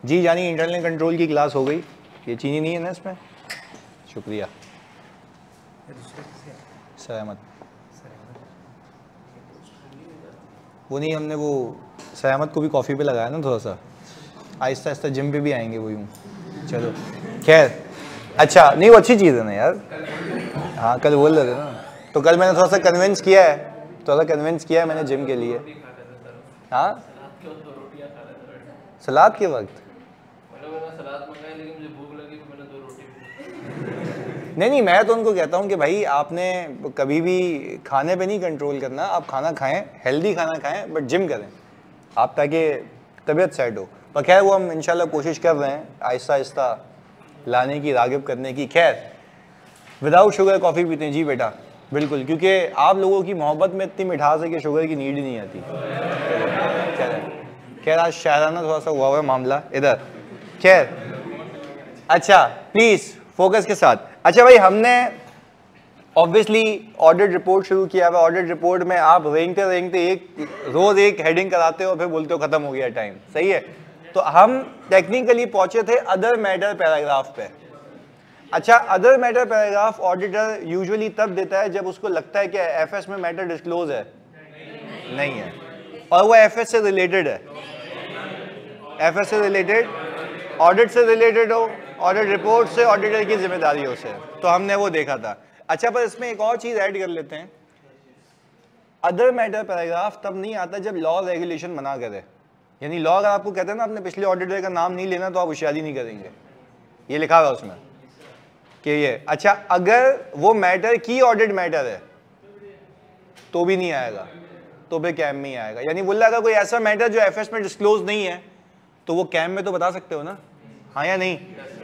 जी यानी internal control की class हो गई। ये चीनी नहीं है ना इसमें? शुक्रिया। सहमत। वो नहीं, हमने वो सहमत को भी कॉफ़ी पे लगाया ना थोड़ा सा, आहिस्ता आहिस्ता जिम पे भी आएंगे वो यूँ। चलो खैर, अच्छा नहीं वो अच्छी चीज़ है ना यार। हाँ कल बोल रहे थे ना, तो कल मैंने थोड़ा सा कन्विंस किया है, मैंने जिम के लिए। हाँ सलाद के वक्त नहीं, मैं तो उनको कहता हूँ कि भाई आपने कभी भी खाने पे नहीं कंट्रोल करना, आप खाना खाएं, हेल्दी खाना खाएं, बट जिम करें आप, ताकि तबीयत सेट हो। पर खैर वो हम इंशाल्लाह कोशिश कर रहे हैं आहिस्ता आहिस्ता लाने की, रागिब करने की। खैर विदाउट शुगर कॉफ़ी पीते हैं जी बेटा, बिल्कुल, क्योंकि आप लोगों की मोहब्बत में इतनी मिठास है कि शुगर की नीड ही नहीं आती। खैर आज शायराना थोड़ा सा हुआ है मामला इधर। खैर अच्छा प्लीज़ फोकस के साथ। अच्छा भाई हमने ऑब्वियसली ऑडिट रिपोर्ट शुरू किया है। ऑडिट रिपोर्ट में आप रेंगते रेंगते रोज एक हेडिंग कराते हो, फिर बोलते हो खत्म हो गया टाइम, सही है। तो हम टेक्निकली पहुंचे थे अदर मैटर पैराग्राफ पे। अच्छा other matter paragraph auditor usually तब देता है जब उसको लगता है कि एफएस में मैटर डिस्क्लोज है, नहीं है, और वो एफएस से रिलेटेड है, एफएस से रिलेटेड, ऑडिट से रिलेटेड हो, ऑडिट रिपोर्ट से, ऑडिटर की जिम्मेदारियों से, तो हमने वो देखा था। अच्छा पर इसमें एक और चीज ऐड कर लेते हैं, अदर मैटर पैराग्राफ तब नहीं आता जब लॉ रेगुलेशन मना करे। यानी लॉ अगर आपको कहते हैं ना अपने पिछले ऑडिटर का नाम नहीं लेना, तो आप होशियारी नहीं करेंगे, ये लिखा हुआ उसमें कि ये। अच्छा अगर वो मैटर की ऑडिट मैटर है तो भी नहीं आएगा, तो फिर कैम में ही आएगा। यानी बोल रहा अगर कोई ऐसा मैटर जो एफएस में डिस्क्लोज नहीं है तो वो कैम में तो बता सकते हो ना, हाँ या नहीं।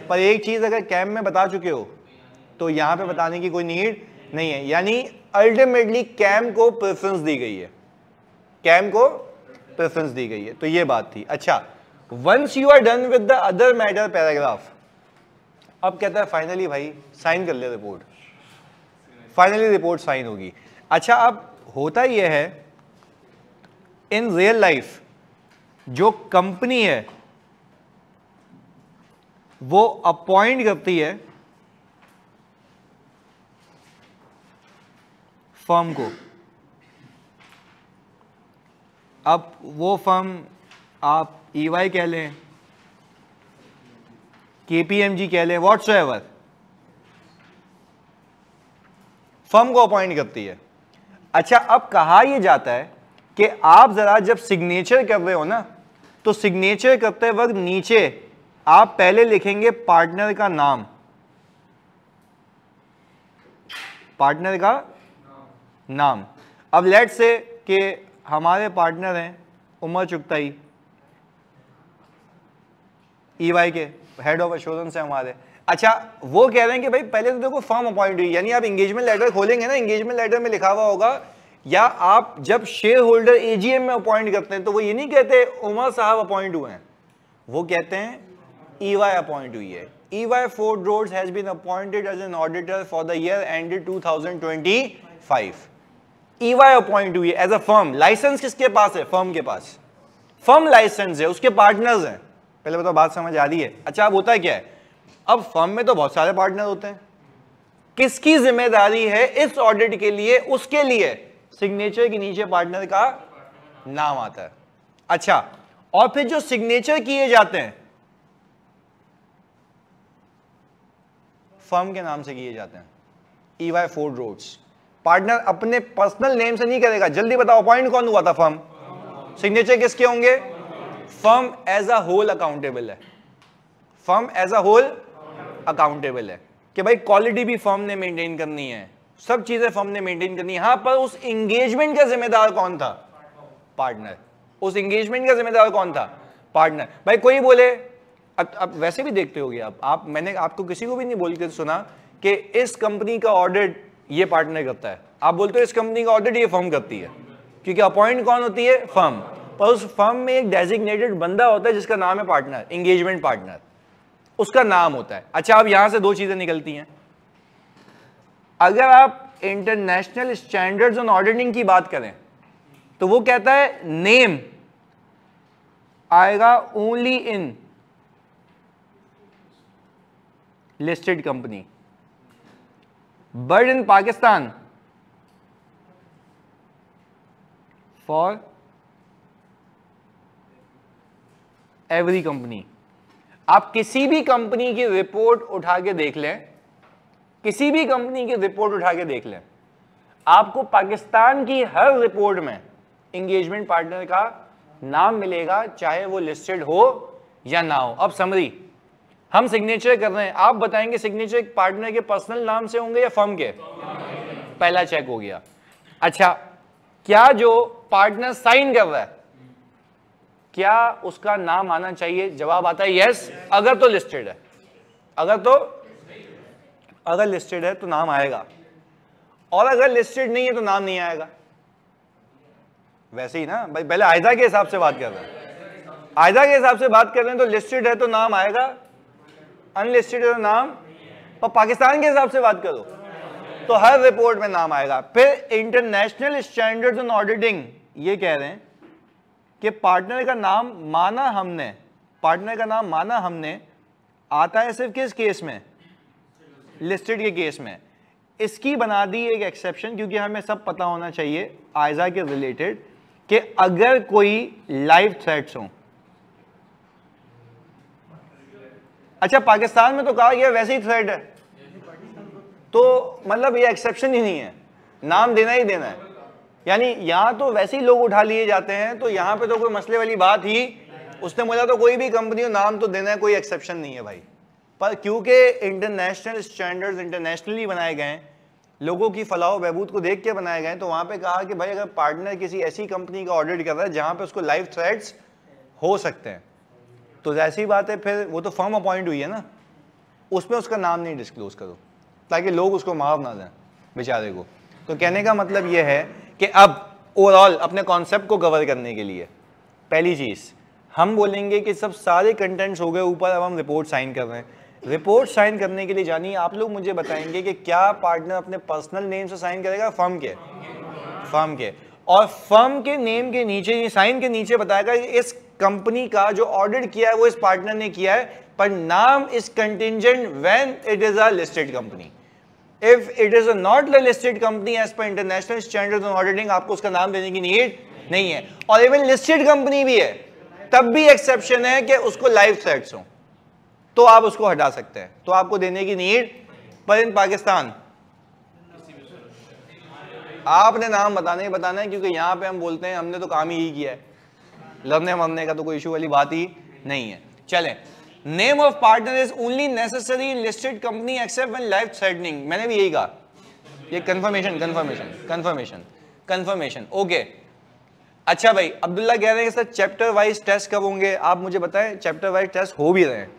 पर एक चीज अगर कैम में बता चुके हो तो यहां पे बताने की कोई नीड नहीं है। यानी अल्टीमेटली कैम को प्रेफरेंस दी गई है, कैम को प्रेफरेंस दी गई है, तो ये बात थी। अच्छा once you are done with the other matter paragraph, अब कहता है फाइनली भाई साइन कर ले रिपोर्ट, फाइनली रिपोर्ट साइन होगी। अच्छा अब होता यह है इन रियल लाइफ जो कंपनी है वो अपॉइंट करती है फर्म को। अब वो फर्म आप EY कह लें, KPMG कह लें, व्हाटसोएवर, फर्म को अपॉइंट करती है। अच्छा अब कहा यह जाता है कि आप जरा जब सिग्नेचर कर रहे हो ना, तो सिग्नेचर करते वक्त नीचे आप पहले लिखेंगे पार्टनर का नाम, पार्टनर का नाम। अब लेट से कि हमारे पार्टनर हैं उमर चुगताई, EY के हेड ऑफ एश्योरेंस है हमारे। अच्छा वो कह रहे हैं कि भाई पहले तो देखो फर्म अपॉइंट हुई, यानी आप एंगेजमेंट लेटर खोलेंगे ना, एंगेजमेंट लेटर में लिखा हुआ होगा, या आप जब शेयर होल्डर AGM में अपॉइंट करते हैं तो वो ये नहीं कहते उमर साहब अपॉइंट हुए हैं, वो कहते हैं EY अपॉइंट हुई है। EY Ford Roads has been appointed as an auditor for the year ended 2025। EY appoint हुई है एज अ फर्म। लाइसेंस किसके पास है? फर्म के पास, फर्म लाइसेंस है, उसके पार्टनर्स हैं। पहले बताओ बात समझ आ रही है? अच्छा अब होता है क्या है, अब फर्म में तो बहुत सारे पार्टनर होते हैं, किसकी जिम्मेदारी है इस ऑडिट के लिए? उसके लिए सिग्नेचर के नीचे पार्टनर का नाम आता है। अच्छा और फिर जो सिग्नेचर किए जाते हैं फर्म के नाम से किए जाते हैं। EY Ford Roads पार्टनर अपने पर्सनल नेम से नहीं करेगा। जल्दी बताओ अपॉइंट कौन हुआ था? फर्म। सिग्नेचर किसके होंगे? Firm as a whole accountable है, firm as a whole accountable है कि भाई क्वालिटी भी फर्म ने मेंटेन करनी है, सब चीजें फर्म ने मेंटेन करनी है। यहां पर उस एंगेजमेंट का जिम्मेदार कौन था? पार्टनर। उस एंगेजमेंट का जिम्मेदार कौन था? पार्टनर। भाई कोई बोले, अब वैसे भी देखते होगे आप मैंने आपको किसी को भी नहीं बोल के सुना कि इस कंपनी का ऑडिट ये पार्टनर करता है, आप बोलते हो इस कंपनी का ऑडिट ये फर्म करती है, क्योंकि अपॉइंट कौन होती है? फर्म। पर उस फर्म में एक डेजिग्नेटेड बंदा होता है जिसका नाम है पार्टनर, एंगेजमेंट पार्टनर, उसका नाम होता है। अच्छा अब यहां से दो चीजें निकलती हैं। अगर आप इंटरनेशनल स्टैंडर्ड्स ऑन ऑडिटिंग की बात करें तो वो कहता है नेम आएगा only in listed company. But in Pakistan, for every company, आप किसी भी कंपनी की रिपोर्ट उठा के देख लें, किसी भी कंपनी की रिपोर्ट उठा के देख लें, आपको पाकिस्तान की हर रिपोर्ट में एंगेजमेंट पार्टनर का नाम मिलेगा, चाहे वो लिस्टेड हो या ना हो। अब समरी, हम सिग्नेचर कर रहे हैं, आप बताएंगे सिग्नेचर पार्टनर के पर्सनल नाम से होंगे या फर्म के? पहला चेक हो गया। अच्छा, क्या जो पार्टनर साइन कर रहा है क्या उसका नाम आना चाहिए? जवाब आता है यस, अगर तो लिस्टेड है। अगर लिस्टेड है तो नाम आएगा, और अगर लिस्टेड नहीं है तो नाम नहीं आएगा। वैसे ही ना भाई, पहले आयदा के हिसाब से बात कर रहे हैं, आयदा के हिसाब से बात कर रहे हैं तो लिस्टेड है तो नाम आएगा, अनलिस्टेड है तो नाम, और पाकिस्तान के हिसाब से बात करो तो हर रिपोर्ट में नाम आएगा। फिर इंटरनेशनल स्टैंडर्ड्स ऑन ऑडिटिंग ये कह रहे हैं कि पार्टनर का नाम माना हमने आता है सिर्फ किस केस में? लिस्टेड के केस में। इसकी बना दी एक एक्सेप्शन, क्योंकि हमें सब पता होना चाहिए आयजा के रिलेटेड कि अगर कोई लाइव थ्रेट्स हो। अच्छा, पाकिस्तान में तो कहा गया वैसे ही थ्रेट है, तो मतलब ये एक्सेप्शन ही नहीं है, नाम देना ही देना है। यानी यहां तो वैसे ही लोग उठा लिए जाते हैं, तो यहां पे तो कोई मसले वाली बात ही, उसने बोला तो कोई भी कंपनी हो नाम तो देना है, कोई एक्सेप्शन नहीं है भाई। पर क्योंकि इंटरनेशनल स्टैंडर्ड्स इंटरनेशनली बनाए गए हैं, लोगों की फलाह बहबूद को देख के बनाए गए हैं, तो वहां पे कहा कि भाई अगर पार्टनर किसी ऐसी कंपनी का ऑडिट कर रहा है जहां पे उसको लाइव थ्रेट्स हो सकते हैं, तो ऐसी बात है फिर वो तो फर्म अपॉइंट हुई है ना, उसमें उसका नाम नहीं डिस्क्लोज करो ताकि लोग उसको माफ ना दें बेचारे को। तो कहने का मतलब ये है कि अब ओवरऑल अपने कॉन्सेप्ट को कवर करने के लिए पहली चीज़ हम बोलेंगे कि सब सारे कंटेंट्स हो गए ऊपर, अब हम रिपोर्ट साइन कर रहे हैं। रिपोर्ट साइन करने के लिए जानिए, आप लोग मुझे बताएंगे कि क्या पार्टनर अपने पर्सनल नेम से साइन करेगा फर्म के, और फर्म के नेम के नीचे, साइन के नीचे बताएगा कि इस कंपनी का जो ऑडिट किया है वो इस पार्टनर ने किया है, पर नाम is contingent when it is a listed company. If it is not a listed company as per international standards on auditing, आपको उसका नाम देने की नीड नहीं है। और इवन लिस्टेड कंपनी भी है तब भी एक्सेप्शन है कि उसको लाइव थ्रेट्स हो, तो आप उसको हटा सकते हैं, तो आपको देने की नीड। पर इन पाकिस्तान आपने नाम बताना है, क्योंकि यहां पे हम बोलते हैं हमने तो काम ही किया है, लड़ने मरने का तो कोई इशू वाली बात ही नहीं है। चलें, name of partner is only necessary in listed company except when live threatening. मैंने भी यही कहा, ये कंफर्मेशन ओके। अच्छा भाई, अब्दुल्ला कह रहे हैं कि सर चैप्टर वाइज टेस्ट कब होंगे? आप मुझे बताएं, चैप्टर वाइज टेस्ट हो भी रहे हैं।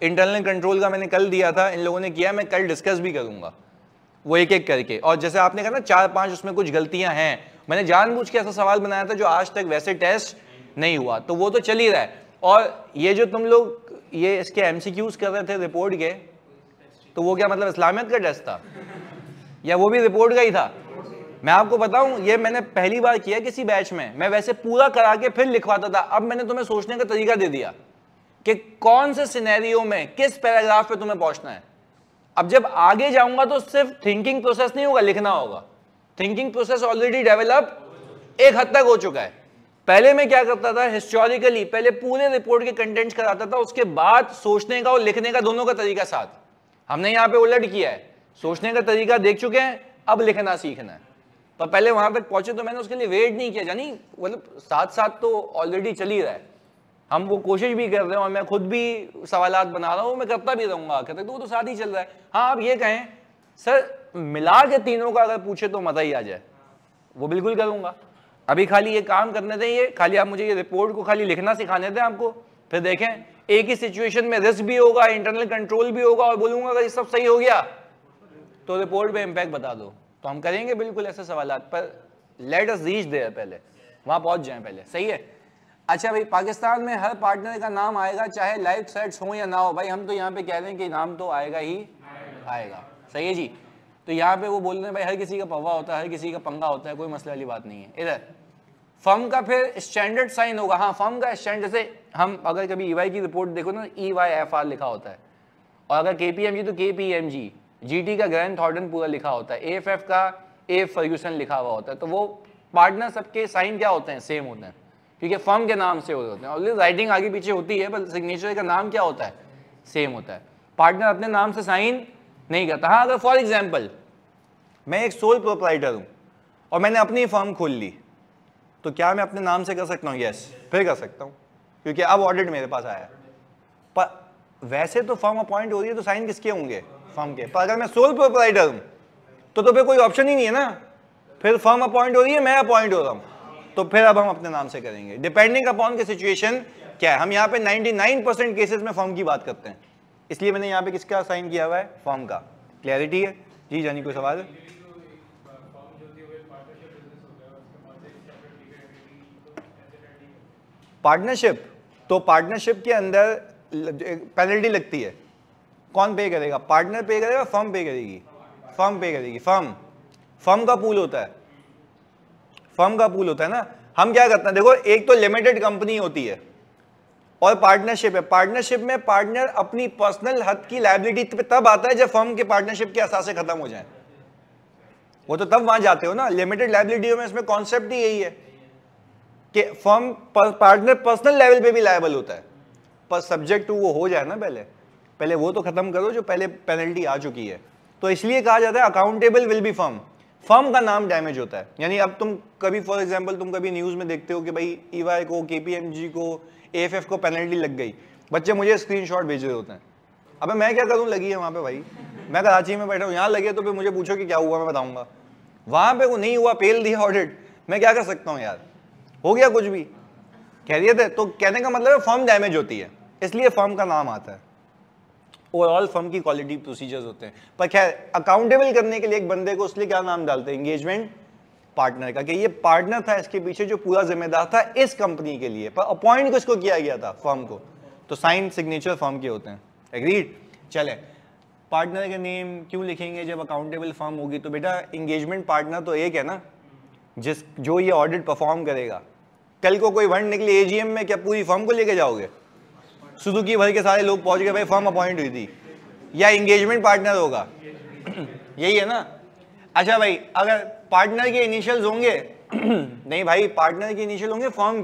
इंटरनल कंट्रोल का मैंने कल दिया था, इन लोगों ने किया, मैं कल डिस्कस भी करूंगा वो एक एक करके। और जैसे आपने कहा ना 4-5 उसमें कुछ गलतियां हैं, मैंने जानबूझ के ऐसा सवाल बनाया था जो आज तक वैसे टेस्ट नहीं हुआ, तो वो तो चल ही रहा है। और ये जो तुम लोग ये इसके एमसीक्यूज कर रहे थे रिपोर्ट के, तो वो क्या मतलब इस्लामियत का टेस्ट था या वो भी रिपोर्ट का ही था? मैं आपको बताऊं, ये मैंने पहली बार किया किसी बैच में, मैं वैसे पूरा करा के फिर लिखवाता था। अब मैंने तुम्हें सोचने का तरीका दे दिया कि कौन से सिनेरियो में किस पैराग्राफ पे तुम्हें पहुंचना है। अब जब आगे जाऊंगा तो सिर्फ थिंकिंग प्रोसेस नहीं होगा, लिखना होगा। थिंकिंग प्रोसेस ऑलरेडी डेवलप एक हद तक हो चुका है। पहले मैं क्या करता था, हिस्टोरिकली पहले पूरे रिपोर्ट के कंटेंट्स कराता था, उसके बाद सोचने का और लिखने का दोनों का तरीका साथ। हमने यहाँ पे उलट किया है, सोचने का तरीका देख चुके हैं, अब लिखना सीखना है। पर पहले वहां तक पहुंचे तो मैंने उसके लिए वेट नहीं किया, जानी मतलब साथ साथ तो ऑलरेडी चल ही रहा है, हम वो कोशिश भी कर रहे हैं और मैं खुद भी सवालात बना रहा हूँ, मैं करता भी रहूंगा, कहते तो वो तो साथ ही चल रहा है। हाँ, आप ये कहें सर मिला के तीनों का अगर पूछे तो मजा ही आ जाए, वो बिल्कुल करूंगा। अभी खाली ये काम करने दें, ये खाली आप मुझे ये रिपोर्ट को खाली लिखना सिखाने दें आपको, फिर देखें एक ही सिचुएशन में रिस्क भी होगा, इंटरनल कंट्रोल भी होगा, और बोलूंगा अगर ये सब सही हो गया तो रिपोर्ट पे इम्पैक्ट बता दो, तो हम करेंगे बिल्कुल ऐसे सवालात। पर लेट अस रीच देयर, पहले वहां पहुंच जाएं पहले, सही है। अच्छा भाई, पाकिस्तान में हर पार्टनर का नाम आएगा चाहे लाइव थ्रेट्स हो या ना हो। भाई हम तो यहाँ पे कह रहे हैं कि नाम तो आएगा ही आएगा, सही है जी। तो यहाँ पे वो बोल रहे हैं भाई हर किसी का पवा होता है, हर किसी का पंगा होता है, कोई मसले वाली बात नहीं है। इधर फर्म का फिर स्टैंडर्ड साइन होगा। हाँ, फर्म का स्टैंडर्ड, जैसे हम अगर कभी EY की रिपोर्ट देखो ना, EYFR लिखा होता है, और अगर KPMG तो KPMG, GT का ग्रैंड थॉर्टन पूरा लिखा होता है, AFF का A फर्ग्यूसन लिखा हुआ होता है। तो वो पार्टनर सबके साइन क्या होते हैं, सेम होते हैं, क्योंकि फर्म के नाम से होते हैं। ऑलरेडी राइटिंग आगे पीछे होती है पर सिग्नेचर का नाम क्या होता है, सेम होता है। पार्टनर अपने नाम से साइन नहीं करता। हाँ, अगर फॉर एग्जाम्पल मैं एक सोल प्रोप्राइटर हूँ और मैंने अपनी फर्म खोल ली, तो क्या मैं अपने नाम से कर सकता हूँ? यस, फिर कर सकता हूँ, क्योंकि अब ऑडिट मेरे पास आया। पर वैसे तो फर्म अपॉइंट हो रही है तो साइन किसके होंगे, फर्म के। पर अगर मैं सोल प्रोप्राइटर हूँ तो फिर कोई ऑप्शन ही नहीं है ना, फिर फर्म अपॉइंट हो रही है, मैं अपॉइंट हो रहा हूँ, तो फिर अब हम अपने नाम से करेंगे डिपेंडिंग अपॉन के सिचुएशन क्या है। हम यहाँ पे 99% केसेस में फर्म की बात करते हैं, इसलिए मैंने यहाँ पे किसका साइन किया हुआ है, फर्म का। क्लैरिटी है जी? जानी कोई सवाल है? पार्टनरशिप, तो पार्टनरशिप के अंदर पेनल्टी लगती है, कौन पे करेगा? पार्टनर पे करेगा, फर्म पे करेगी? फर्म पे करेगी। फर्म का पूल होता है, फर्म का पूल होता है ना। हम क्या करते हैं, देखो एक तो लिमिटेड कंपनी होती है और पार्टनरशिप है। पार्टनरशिप में पार्टनर अपनी पर्सनल हद की लायबिलिटी तब आता है जब फर्म के पार्टनरशिप के असासे खत्म हो जाए, वो तो तब वहां जाते हो ना। लिमिटेड लायबिलिटी में इसमें कॉन्सेप्ट ही यही है कि फर्म पार्टनर पर्सनल लेवल पे भी लायबल होता है, पर सब्जेक्ट टू वो हो जाए ना, पहले वो तो खत्म करो जो पहले पेनल्टी आ चुकी है। तो इसलिए कहा जाता है अकाउंटेबल विल बी फर्म का नाम डैमेज होता है। यानी अब तुम कभी फॉर एग्जांपल तुम कभी न्यूज में देखते हो कि भाई EY को, KPMG को, AFF को पेनल्टी लग गई, बच्चे मुझे स्क्रीनशॉट भेज रहे होते हैं। अबे मैं क्या करूं, लगी है वहां पे भाई, मैं कराची में बैठा हूं, यहाँ लगे तो फिर मुझे पूछो कि क्या हुआ, मैं बताऊंगा। वहां पे वो नहीं हुआ, फेल दिया ऑडिट, मैं क्या कर सकता हूँ यार, हो गया कुछ भी, खैरियत है। तो कहने का मतलब है फर्म डैमेज होती है, इसलिए फर्म का नाम आता है। ओवरऑल फर्म की क्वालिटी प्रोसीजर्स होते हैं। पर खैर अकाउंटेबल करने के लिए एक बंदे को उसलिए क्या नाम डालते हैं, एंगेजमेंट पार्टनर का, कि ये पार्टनर था इसके पीछे जो पूरा जिम्मेदार था इस कंपनी के लिए। पर अपॉइंट किसको किया गया था, फर्म को, तो साइन सिग्नेचर फर्म के होते हैं। एग्रीड? चले, पार्टनर का नेम क्यों लिखेंगे जब अकाउंटेबल फर्म होगी? तो बेटा एंगेजमेंट पार्टनर तो एक है ना, जो ये ऑडिट परफॉर्म करेगा। कल को कोई वंड निकले AGM में, क्या पूरी फर्म को लेके जाओगे? सुजुकी भर के सारे लोग पहुंच गए, भाई फर्म अपॉइंट हुई थी, या एंगेजमेंट पार्टनर होगा? यही है ना। अच्छा भाई, अगर पार्टनर के इनिशियल्स होंगे नहीं भाई, पार्टनर के इनिशियल होंगे फर्म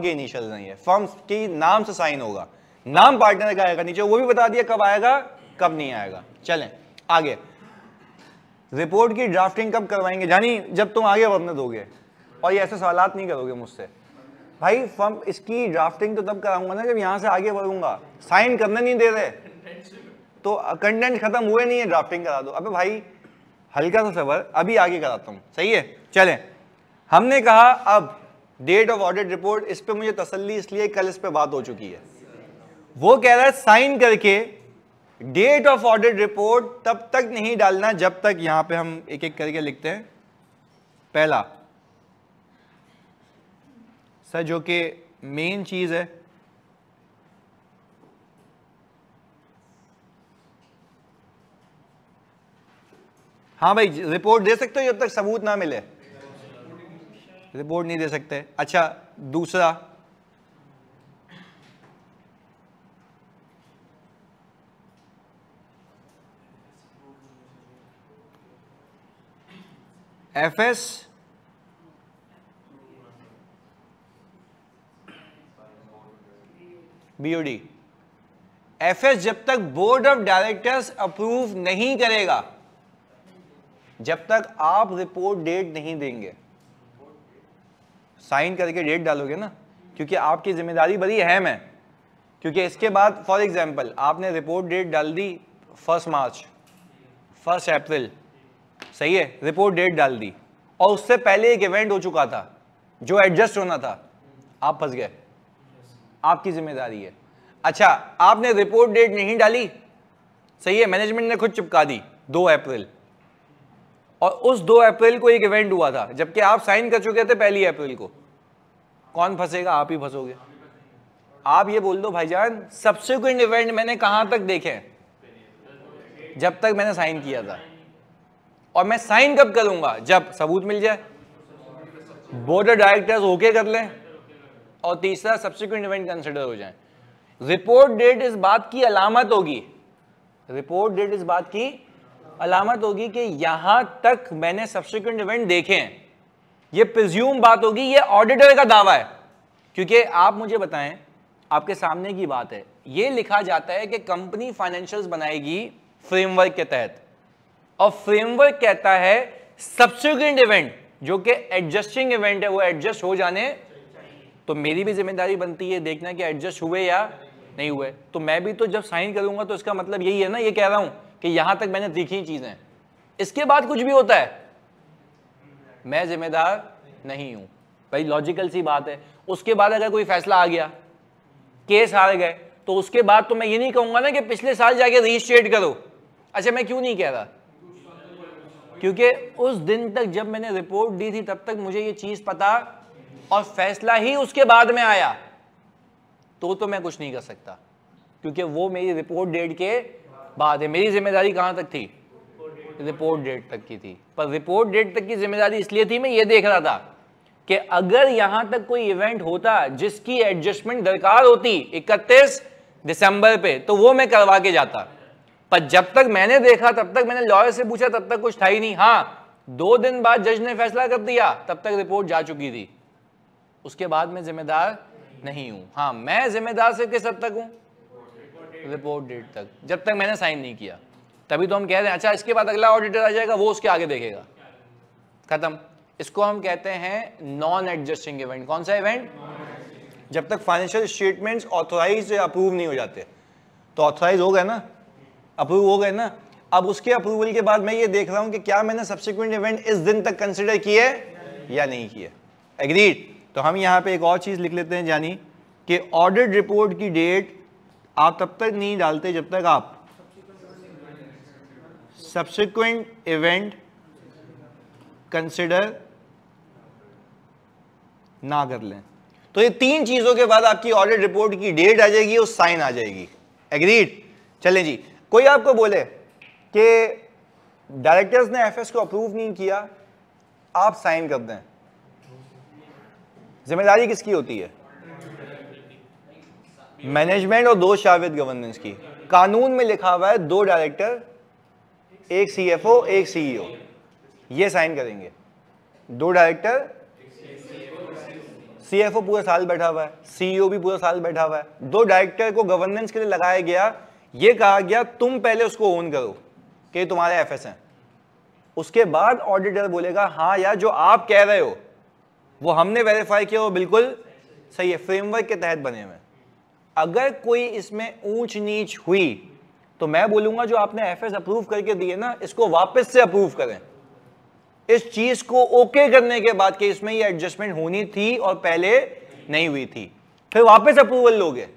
के इनिशियल्स नहीं है, फर्म के नाम से साइन होगा, नाम पार्टनर का आएगा नीचे, वो भी बता दिया कब आएगा कब नहीं आएगा। चलें आगे, रिपोर्ट की ड्राफ्टिंग कब करवाएंगे? जानी जब तुम आगे बढ़ने दोगे और ये ऐसे सवालात नहीं करोगे मुझसे। भाई फर्म इसकी ड्राफ्टिंग तो तब कराऊंगा ना जब यहां से आगे बढ़ूंगा, साइन करने नहीं दे रहे तो कंटेंट खत्म हुए नहीं है, ड्राफ्टिंग करा दो। अबे भाई हल्का सा सबर, अभी आगे कराता हूं, सही है? चलें, हमने कहा अब डेट ऑफ ऑडिट रिपोर्ट, इस पे मुझे तसल्ली इसलिए कल इस पे बात हो चुकी है। वो कह रहा है साइन करके डेट ऑफ ऑडिट रिपोर्ट तब तक नहीं डालना जब तक, यहां पे हम एक एक करके लिखते हैं। पहला सर, जो कि मेन चीज है, हाँ भाई रिपोर्ट दे सकते हो जब तक सबूत ना मिले, रिपोर्ट नहीं दे सकते। अच्छा, दूसरा FS BOD। FS जब तक बोर्ड ऑफ डायरेक्टर्स अप्रूव नहीं करेगा, जब तक आप रिपोर्ट डेट नहीं देंगे, साइन करके डेट डालोगे ना, क्योंकि आपकी जिम्मेदारी बड़ी अहम है। क्योंकि इसके बाद फॉर एग्जांपल आपने रिपोर्ट डेट डाल दी 1 मार्च, 1 अप्रैल, सही है, रिपोर्ट डेट डाल दी, और उससे पहले एक इवेंट हो चुका था जो एडजस्ट होना था, आप फंस गए, आपकी जिम्मेदारी है। अच्छा, आपने रिपोर्ट डेट नहीं डाली, सही है, मैनेजमेंट ने खुद चिपका दी 2 अप्रैल, और उस 2 अप्रैल को एक इवेंट हुआ था जबकि आप साइन कर चुके थे 1 अप्रैल को, कौन फंसेगा? आप ही फंसोगे। आप ये बोल दो भाईजान सब्सिक्वेंट इवेंट मैंने कहां तक देखे? जब तक मैंने साइन किया था। और मैं साइन कब करूंगा? जब सबूत मिल जाए, बोर्ड ऑफ डायरेक्टर्स ओके कर लें, और तीसरा सब्सिक्वेंट इवेंट कंसिडर हो जाए। रिपोर्ट डेट इस बात की अलामत होगी, रिपोर्ट डेट इस बात की अलामत होगी कि यहां तक मैंने सब्सिक्वेंट इवेंट देखे हैं। ये प्रिज्यूम बात होगी, ये ऑडिटर का दावा है। क्योंकि आप मुझे बताएं, आपके सामने की बात है, ये लिखा जाता है कि कंपनी फाइनेंशियल्स बनाएगी फ्रेमवर्क के तहत, और फ्रेमवर्क कहता है सब्सिक्वेंट इवेंट जो कि एडजस्टिंग इवेंट है वो एडजस्ट हो जाने, तो मेरी भी जिम्मेदारी बनती है देखना कि एडजस्ट हुए या नहीं हुए। तो मैं भी तो जब साइन करूंगा तो इसका मतलब यही है ना, ये कह रहा हूं कि यहां तक मैंने देखी चीजें, इसके बाद कुछ भी होता है मैं जिम्मेदार नहीं हूं। भाई लॉजिकल सी बात है। उसके बाद अगर कोई फैसला आ गया, केस हार गए, तो उसके बाद तो मैं ये नहीं कहूंगा ना कि पिछले साल जाके रजिस्ट्रेट करो। अच्छा मैं क्यों नहीं कह रहा, क्योंकि उस दिन तक जब मैंने रिपोर्ट दी थी तब तक मुझे ये चीज पता, और फैसला ही उसके बाद में आया तो मैं कुछ नहीं कर सकता, क्योंकि वो मेरी रिपोर्ट डेट के बाद है। मेरी जिम्मेदारी कहां तक थी, रिपोर्ट डेट तक की थी। पर रिपोर्ट डेट तक की जिम्मेदारी इसलिए थी, मैं ये देख रहा था कि अगर यहां तक कोई इवेंट होता जिसकी एडजस्टमेंट दरकार होती 31 दिसंबर पे, तो वो मैं करवा के जाता। पर जब तक मैंने देखा, तब तक मैंने लॉयर से पूछा, तब तक कुछ था ही नहीं। हाँ 2 दिन बाद जज ने फैसला कर दिया, तब तक रिपोर्ट जा चुकी थी। उसके बाद मैं जिम्मेदार नहीं हूं। हाँ मैं जिम्मेदार सिर्फ किस हद तक हूं, रिपोर्ट डेट तक, जब तक मैंने साइन नहीं किया। तभी तो हम कह रहे हैं अच्छा इसके बाद अगला ऑडिटर आ जाएगा, वो उसके आगे देखेगा, खत्म। इसको हम कहते हैं नॉन एडजस्टिंग इवेंट। कौन सा इवेंट, जब तक फाइनेंशियल स्टेटमेंट्स ऑथराइज या अप्रूव नहीं हो जाते। तो ऑथराइज हो गए ना, अप्रूव हो गए ना, अब उसके अप्रूवल के बाद मैं ये देख रहा हूं कि क्या मैंने सब्सिक्वेंट इवेंट इस दिन तक कंसिडर किए या नहीं किए। एग्रीड। तो हम यहां पे एक और चीज लिख लेते हैं, यानी कि ऑडिट रिपोर्ट की डेट आप तब तक नहीं डालते जब तक आप सब्सिक्वेंट इवेंट कंसिडर ना कर लें। तो ये 3 चीजों के बाद आपकी ऑडिट रिपोर्ट की डेट आ जाएगी और साइन आ जाएगी। एग्रीड। चलें जी, कोई आपको बोले कि डायरेक्टर्स ने एफएस को अप्रूव नहीं किया, आप साइन कर दें, जिम्मेदारी किसकी होती है, मैनेजमेंट और 2 शाविद गवर्नेंस की। कानून में लिखा हुआ है 2 डायरेक्टर, 1 सीएफओ 1 सीईओ, ये साइन करेंगे। 2 डायरेक्टर, सीएफओ पूरा साल बैठा हुआ है, सीईओ भी पूरा साल बैठा हुआ है। 2 डायरेक्टर को गवर्नेंस के लिए लगाया गया, ये कहा गया तुम पहले उसको ओन करो कि तुम्हारे एफएस हैं। उसके बाद ऑडिटर बोलेगा हाँ यार जो आप कह रहे हो वो हमने वेरीफाई किया, वो बिल्कुल सही है, फ्रेमवर्क के तहत बने हुए। अगर कोई इसमें ऊंच नीच हुई तो मैं बोलूंगा जो आपने एफएस अप्रूव करके दिए ना, इसको वापस से अप्रूव करें। इस चीज को ओके करने के बाद कि इसमें ये एडजस्टमेंट होनी थी और पहले नहीं हुई थी, फिर वापस अप्रूवल लोगे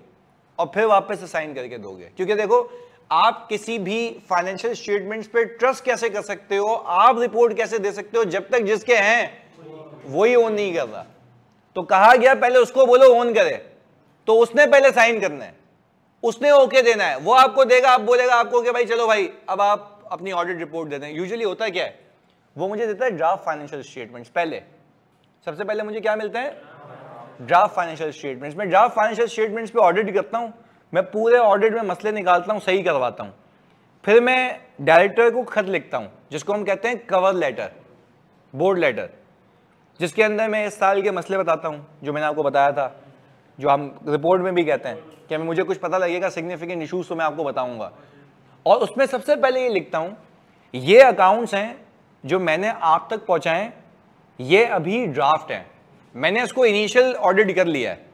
और फिर वापस से साइन करके दोगे। क्योंकि देखो आप किसी भी फाइनेंशियल स्टेटमेंट्स पे ट्रस्ट कैसे कर सकते हो, आप रिपोर्ट कैसे दे सकते हो जब तक जिसके हैं वही ओन नहीं कर रहा। तो कहा गया पहले उसको बोलो ओन करे, तो उसने पहले साइन करना है, उसने ओके देना है, वो आपको देगा, आप बोलेगा आपको कि भाई चलो भाई अब आप अपनी ऑडिट रिपोर्ट दे दें। यूजुअली होता है क्या है, वो मुझे देता है ड्राफ्ट फाइनेंशियल स्टेटमेंट्स। पहले सबसे पहले मुझे क्या मिलता है, ड्राफ्ट फाइनेंशियल स्टेटमेंट्स। मैं ड्राफ्ट फाइनेंशियल स्टेटमेंट्स पे ऑडिट करता हूं, मैं पूरे ऑडिट में मसले निकालता हूं, सही करवाता हूं। फिर मैं डायरेक्टर को खत लिखता हूं जिसको हम कहते हैं कवर लेटर, बोर्ड लेटर, जिसके अंदर मैं इस साल के मसले बताता हूं जो मैंने आपको बताया था, जो हम रिपोर्ट में भी कहते हैं कि मुझे कुछ पता लगेगा सिग्निफिकेंट इशूज तो मैं आपको बताऊंगा। और उसमें सबसे पहले ये लिखता हूं ये अकाउंट्स हैं जो मैंने आप तक पहुंचाए, ये अभी ड्राफ्ट हैं, मैंने इसको इनिशियल ऑडिट कर लिया है,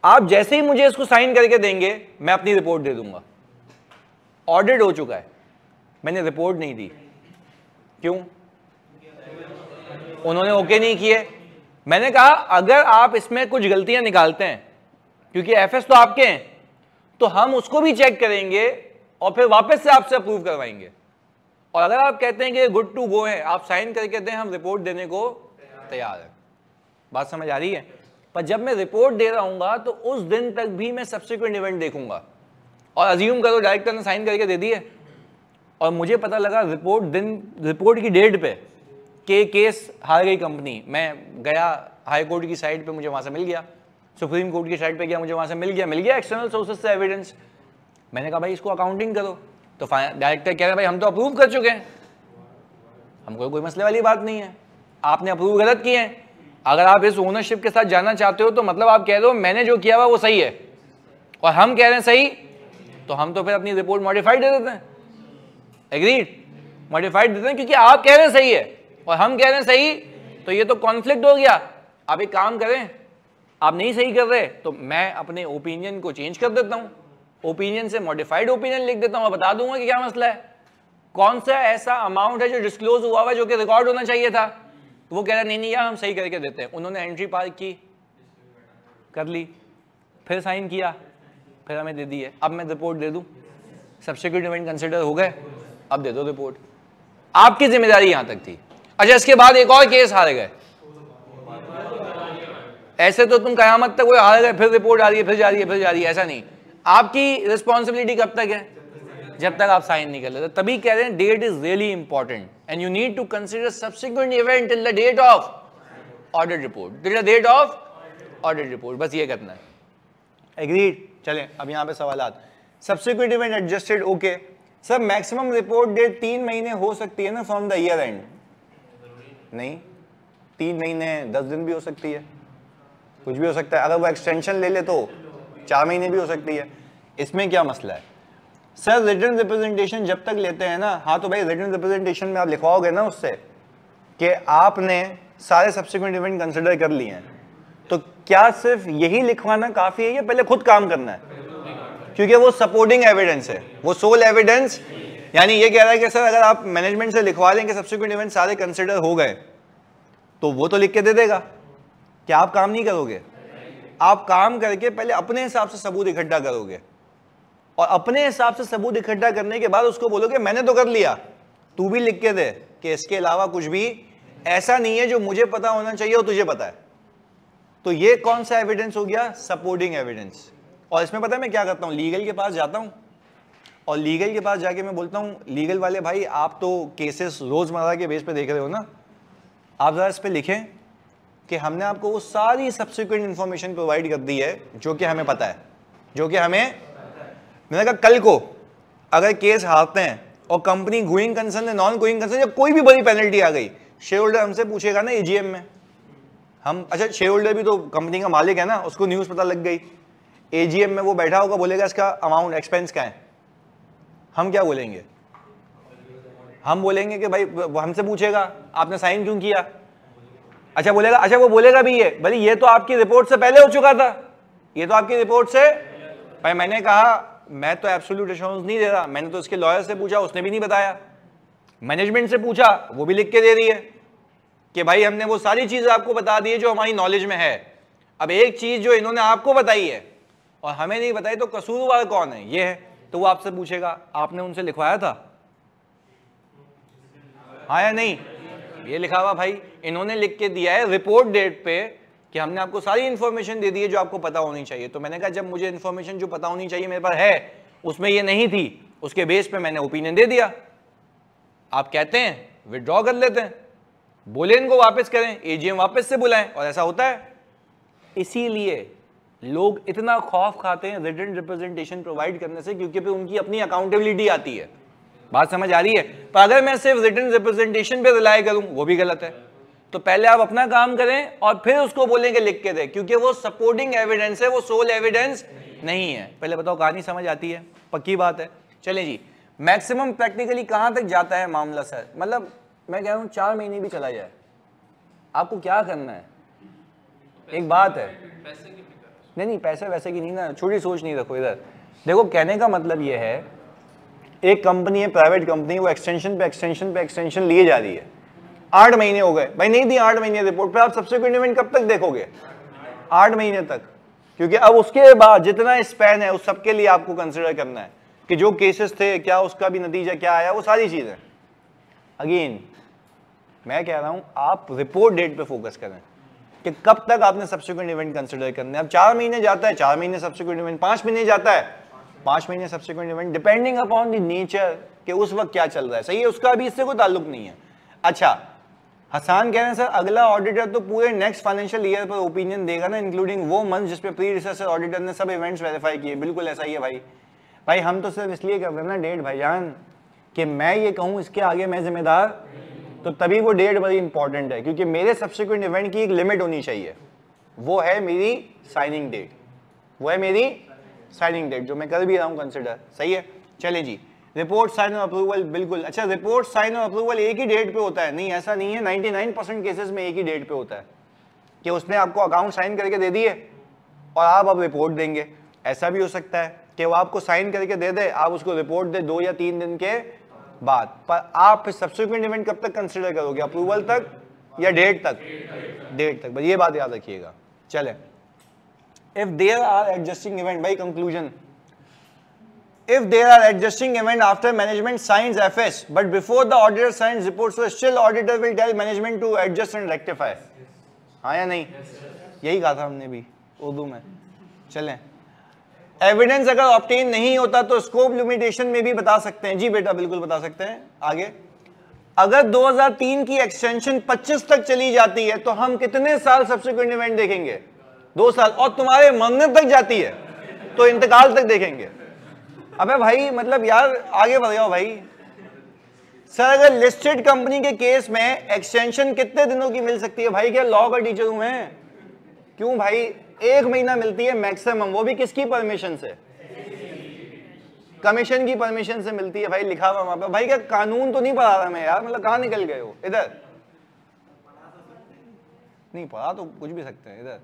आप जैसे ही मुझे इसको साइन करके देंगे मैं अपनी रिपोर्ट दे दूंगा। ऑडिट हो चुका है, मैंने रिपोर्ट नहीं दी। क्यों? उन्होंने ओके नहीं किए। मैंने कहा अगर आप इसमें कुछ गलतियां निकालते हैं, क्योंकि एफएस तो आपके हैं, तो हम उसको भी चेक करेंगे और फिर वापस से आपसे अप्रूव करवाएंगे। और अगर आप कहते हैं कि गुड टू गो है, आप साइन करके दें, हम रिपोर्ट देने को तैयार हैं। बात समझ आ रही है? पर जब मैं रिपोर्ट दे रहा हूंगा तो उस दिन तक भी मैं सब्सिक्वेंट इवेंट देखूंगा। और अज्यूम करो डायरेक्टर ने साइन करके दे दिए और मुझे पता लगा रिपोर्ट की डेट पे कि केस हार गई कंपनी, मैं गया हाई कोर्ट की साइड पे, मुझे वहां से मिल गया सुप्रीम कोर्ट की साइट पे गया, मुझे वहां से मिल गया एक्सटर्नल सोर्सेज से एविडेंस। मैंने कहा भाई इसको अकाउंटिंग करो, तो डायरेक्टर कह रहे भाई हम तो अप्रूव कर चुके हैं, हमको कोई मसले वाली बात नहीं है, आपने अप्रूव गलत किए हैं। अगर आप इस ओनरशिप के साथ जाना चाहते हो तो मतलब आप कह रहे हो मैंने जो किया हुआ वो सही है और हम कह रहे हैं सही, तो हम तो फिर अपनी रिपोर्ट मॉडिफाइड दे देते हैं, एग्रीड, मॉडिफाइड देते हैं, क्योंकि आप कह रहे हैं सही है और हम कह रहे हैं सही, तो ये तो कॉन्फ्लिक्ट हो गया। आप एक काम करें, आप नहीं सही कर रहे तो मैं अपने ओपिनियन को चेंज कर देता हूं, ओपिनियन से मॉडिफाइड ओपिनियन लिख देता हूं और बता दूंगा कि क्या मसला है, कौन सा ऐसा अमाउंट है जो डिस्क्लोज हुआ हुआ जो कि रिकॉर्ड होना चाहिए था। तो वो कह रहा नहीं यार हम सही करके देते हैं। उन्होंने एंट्री पार की, कर ली, फिर साइन किया, फिर हमें दे दी है। अब मैं रिपोर्ट दे दूं, सब्सिक्वेंट इवेंट कंसिडर हो गए, अब दे दो रिपोर्ट, आपकी जिम्मेदारी यहां तक थी। अच्छा, इसके बाद एक और केस हार गए, ऐसे तो तुम कयामत तक वो हार गए, फिर रिपोर्ट आ रही है, फिर जा रही है, फिर जा रही है, ऐसा नहीं। आपकी रिस्पॉन्सिबिलिटी कब तक है? जब तक आप साइन नहीं कर लेते। तभी कह रहे हैं date is really important and you need to consider subsequent event till the date of audit report, till the date of audit report, बस ये करना है, एग्रीड। चलें अब यहां पे सवालात। Subsequent event adjusted, okay sir, maximum report date 3 महीने हो सकती है ना फ्रॉम द ईयर एंड? नहीं, 3 महीने 10 दिन भी हो सकती है, कुछ भी हो सकता है। अगर वो एक्सटेंशन ले ले तो 4 महीने भी हो सकती है। इसमें क्या मसला है? सर रिटन रिप्रेजेंटेशन जब तक लेते हैं ना, हाँ तो भाई रिटन रिप्रेजेंटेशन में आप लिखवाओगे ना उससे कि आपने सारे सब्सिक्वेंट इवेंट कंसिडर कर लिए हैं, तो क्या सिर्फ यही लिखवाना काफी है या पहले खुद काम करना है? क्योंकि वो सपोर्टिंग एविडेंस है, वो सोल एविडेंस, यानी ये कह रहा है कि सर अगर आप मैनेजमेंट से लिखवा लें कि सब्सिक्वेंट इवेंट सारे कंसिडर हो गए तो वो तो लिख के दे देगा, क्या आप काम नहीं करोगे? आप काम करके पहले अपने हिसाब से सबूत इकट्ठा करोगे और अपने हिसाब से सबूत इकट्ठा करने के बाद उसको बोलोगे मैंने तो कर लिया, तू भी लिख के दे कि इसके अलावा कुछ भी ऐसा नहीं है जो मुझे पता होना चाहिए और तुझे पता है। तो ये कौन सा एविडेंस हो गया? Supporting evidence. और इसमें पता है मैं क्या करता हूं, लीगल के पास जाता हूं और लीगल के पास जाके मैं बोलता हूं लीगल वाले भाई आप तो केसेस रोजमर्रा के बेस पे देख रहे हो ना, आप जरा इस पे लिखें कि हमने आपको वो सारी सब्सिक्वेंट इंफॉर्मेशन प्रोवाइड कर दी है जो कि हमें पता है, जो कि हमें, मैंने कहा कल को अगर केस हारते हैं और कंपनी गोइंग कंसर्न है, नॉन गोइंग कंसर्न, या कोई भी बड़ी पेनल्टी आ गई, शेयर होल्डर हमसे पूछेगा ना एजीएम में, हम, अच्छा शेयर होल्डर भी तो कंपनी का मालिक है ना, उसको न्यूज़ पता लग गई, एजीएम में वो बैठा होगा, बोलेगा इसका अमाउंट एक्सपेंस क्या है, हम क्या बोलेंगे? हम बोलेंगे कि भाई हमसे पूछेगा आपने साइन क्यों किया, अच्छा बोलेगा, अच्छा वो बोलेगा भी ये भले ये तो आपकी रिपोर्ट से पहले हो चुका था, ये तो आपकी रिपोर्ट से, भाई मैंने कहा मैं तो एब्सोल्यूट एश्योरेंस नहीं दे रहा, मैंने तो इसके लॉयर से पूछा उसने भी नहीं बताया, मैनेजमेंट से पूछा वो भी लिख के दे रही है कि भाई हमने वो सारी चीजें आपको बता दी है जो हमारी नॉलेज में है। अब एक चीज जो इन्होंने आपको बताई है और हमें नहीं बताई तो कसूरवार कौन है? ये है। तो वो आपसे पूछेगा आपने उनसे लिखवाया था, हाँ या नहीं? ये लिखा हुआ भाई इन्होंने लिख के दिया है रिपोर्ट डेट पे कि हमने आपको सारी इंफॉर्मेशन दे दी है जो आपको पता होनी चाहिए। तो मैंने कहा जब मुझे इंफॉर्मेशन जो पता होनी चाहिए मेरे पास है, उसमें ये नहीं थी, उसके बेस पे मैंने ओपिनियन दे दिया। आप कहते हैं विड्रॉ कर लेते हैं, बोले इनको वापस करें, एजीएम वापस से बुलाएं, और ऐसा होता है। इसीलिए लोग इतना खौफ खाते हैं रिटन रिप्रेजेंटेशन प्रोवाइड करने से, क्योंकि फिर उनकी अपनी अकाउंटेबिलिटी आती है। बात समझ आ रही है? पर अगर मैं सिर्फ रिटन रिप्रेजेंटेशन पे रिलाई करूं वो भी गलत है। तो पहले आप अपना काम करें और फिर उसको बोलेंगे लिख के दे, क्योंकि वो सपोर्टिंग एविडेंस है, वो सोल एविडेंस नहीं है। पहले बताओ कहानी समझ आती है? पक्की बात है। चलें जी, मैक्सिमम प्रैक्टिकली कहां तक जाता है मामला सर? मतलब मैं कह रहा हूं 4 महीने भी चला जाए, आपको क्या करना है? एक बात है, नहीं पैसे वैसे की नहीं ना, छोटी सोच नहीं रखो इधर। देखो कहने का मतलब ये है, एक कंपनी है, प्राइवेट कंपनी, वो एक्सटेंशन पे एक्सटेंशन पे एक्सटेंशन लिए जा रही है। 8 महीने हो गए भाई, नहीं दी 8 महीने रिपोर्ट, पर आप सब्सिक्वेंट इवेंट कब तक देखोगे? 8 महीने तक। क्योंकि अब उसके बाद जितना स्पैन है उस सबके लिए आपको कंसिडर करना है कि जो केसेस थे क्या उसका भी नतीजा क्या आया, वो सारी चीजें। अगेन मैं कह रहा हूं आप रिपोर्ट डेट पे फोकस करें कि कब तक आपने सब्सिक्वेंट इवेंट कंसिडर करने। अब 4 महीने जाता है, 4 महीने सब्सिक्वेंट इवेंट, 5 महीने जाता है, 5 महीने subsequent event, depending upon the nature कि उस वक्त क्या चल रहा है। सही है, उसका भी इससे कोई ताल्लुक नहीं है। अच्छा हसान कह रहे हैं सर अगला ऑडिटर तो पूरे नेक्स्ट फाइनेंशियल ईयर पर ओपिनियन देगा ना, इंक्लूडिंग वो मंथ जिसपे प्रीडिसेसर ऑडिटर ने सब इवेंट्स वेरीफाई किए। बिल्कुल ऐसा ही है भाई। भाई हम तो सिर्फ इसलिए कर रहे हैं ना डेट भाईजान कि मैं ये कहूँ इसके आगे मैं जिम्मेदार, तो तभी वो डेट बड़ी इंपॉर्टेंट है, क्योंकि मेरे सब्सिक्वेंट इवेंट की एक लिमिट होनी चाहिए, वो है मेरी साइनिंग डेट, वो है मेरी साइनिंग डेट जो मैं कर भी रहा हूँ कंसिडर। सही है, चले जी। रिपोर्ट साइन और अप्रूवल, बिल्कुल। अच्छा, रिपोर्ट साइन और अप्रूवल एक ही डेट पे होता है? नहीं, ऐसा नहीं है। 99% केसेस में एक ही डेट पे होता है कि उसने आपको अकाउंट साइन करके दे दिए और आप अब रिपोर्ट देंगे। ऐसा भी हो सकता है कि वो आपको साइन करके दे दे, आप उसको रिपोर्ट दे 2 या 3 दिन के बाद। पर आप फिर सब्सिक्वेंट इवेंट कब तक कंसिडर करोगे, अप्रूवल तक या डेट तक? डेट तक, बस ये बात याद रखिएगा। चले, if there are adjusting event, भाई conclusion, if there are adjusting event after management signs FS but before the auditor signs report, so still auditor will tell management to adjust and rectify। हाँ या नहीं? यही कहा था हमने भी उर्दू में। चलें, एविडेंस अगर ऑब्टेन नहीं होता तो स्कोप लिमिटेशन में भी बता सकते हैं। जी बेटा बिल्कुल बता सकते हैं। आगे, अगर 2003 की एक्सटेंशन 25 तक चली जाती है तो हम कितने साल सब्सिक्वेंट इवेंट देखेंगे? 2 साल। और तुम्हारे मरने तक जाती है तो इंतकाल तक देखेंगे। अबे भाई मतलब यार आगे बढ़ जाओ भाई। सर अगर लिस्टेड कंपनी के केस में एक्सटेंशन कितने दिनों की मिल सकती है? भाई क्या लॉ का टीचर हूं मैं? क्यों भाई, 1 महीना मिलती है मैक्सिमम, वो भी किसकी परमिशन से? कमीशन की परमिशन से मिलती है भाई, लिखा हुआ वहां पे। भाई क्या कानून तो नहीं पढ़ा रहा मैं यार, मतलब कहां निकल गए हो? इधर नहीं पढ़ा तो कुछ भी सकते हैं। इधर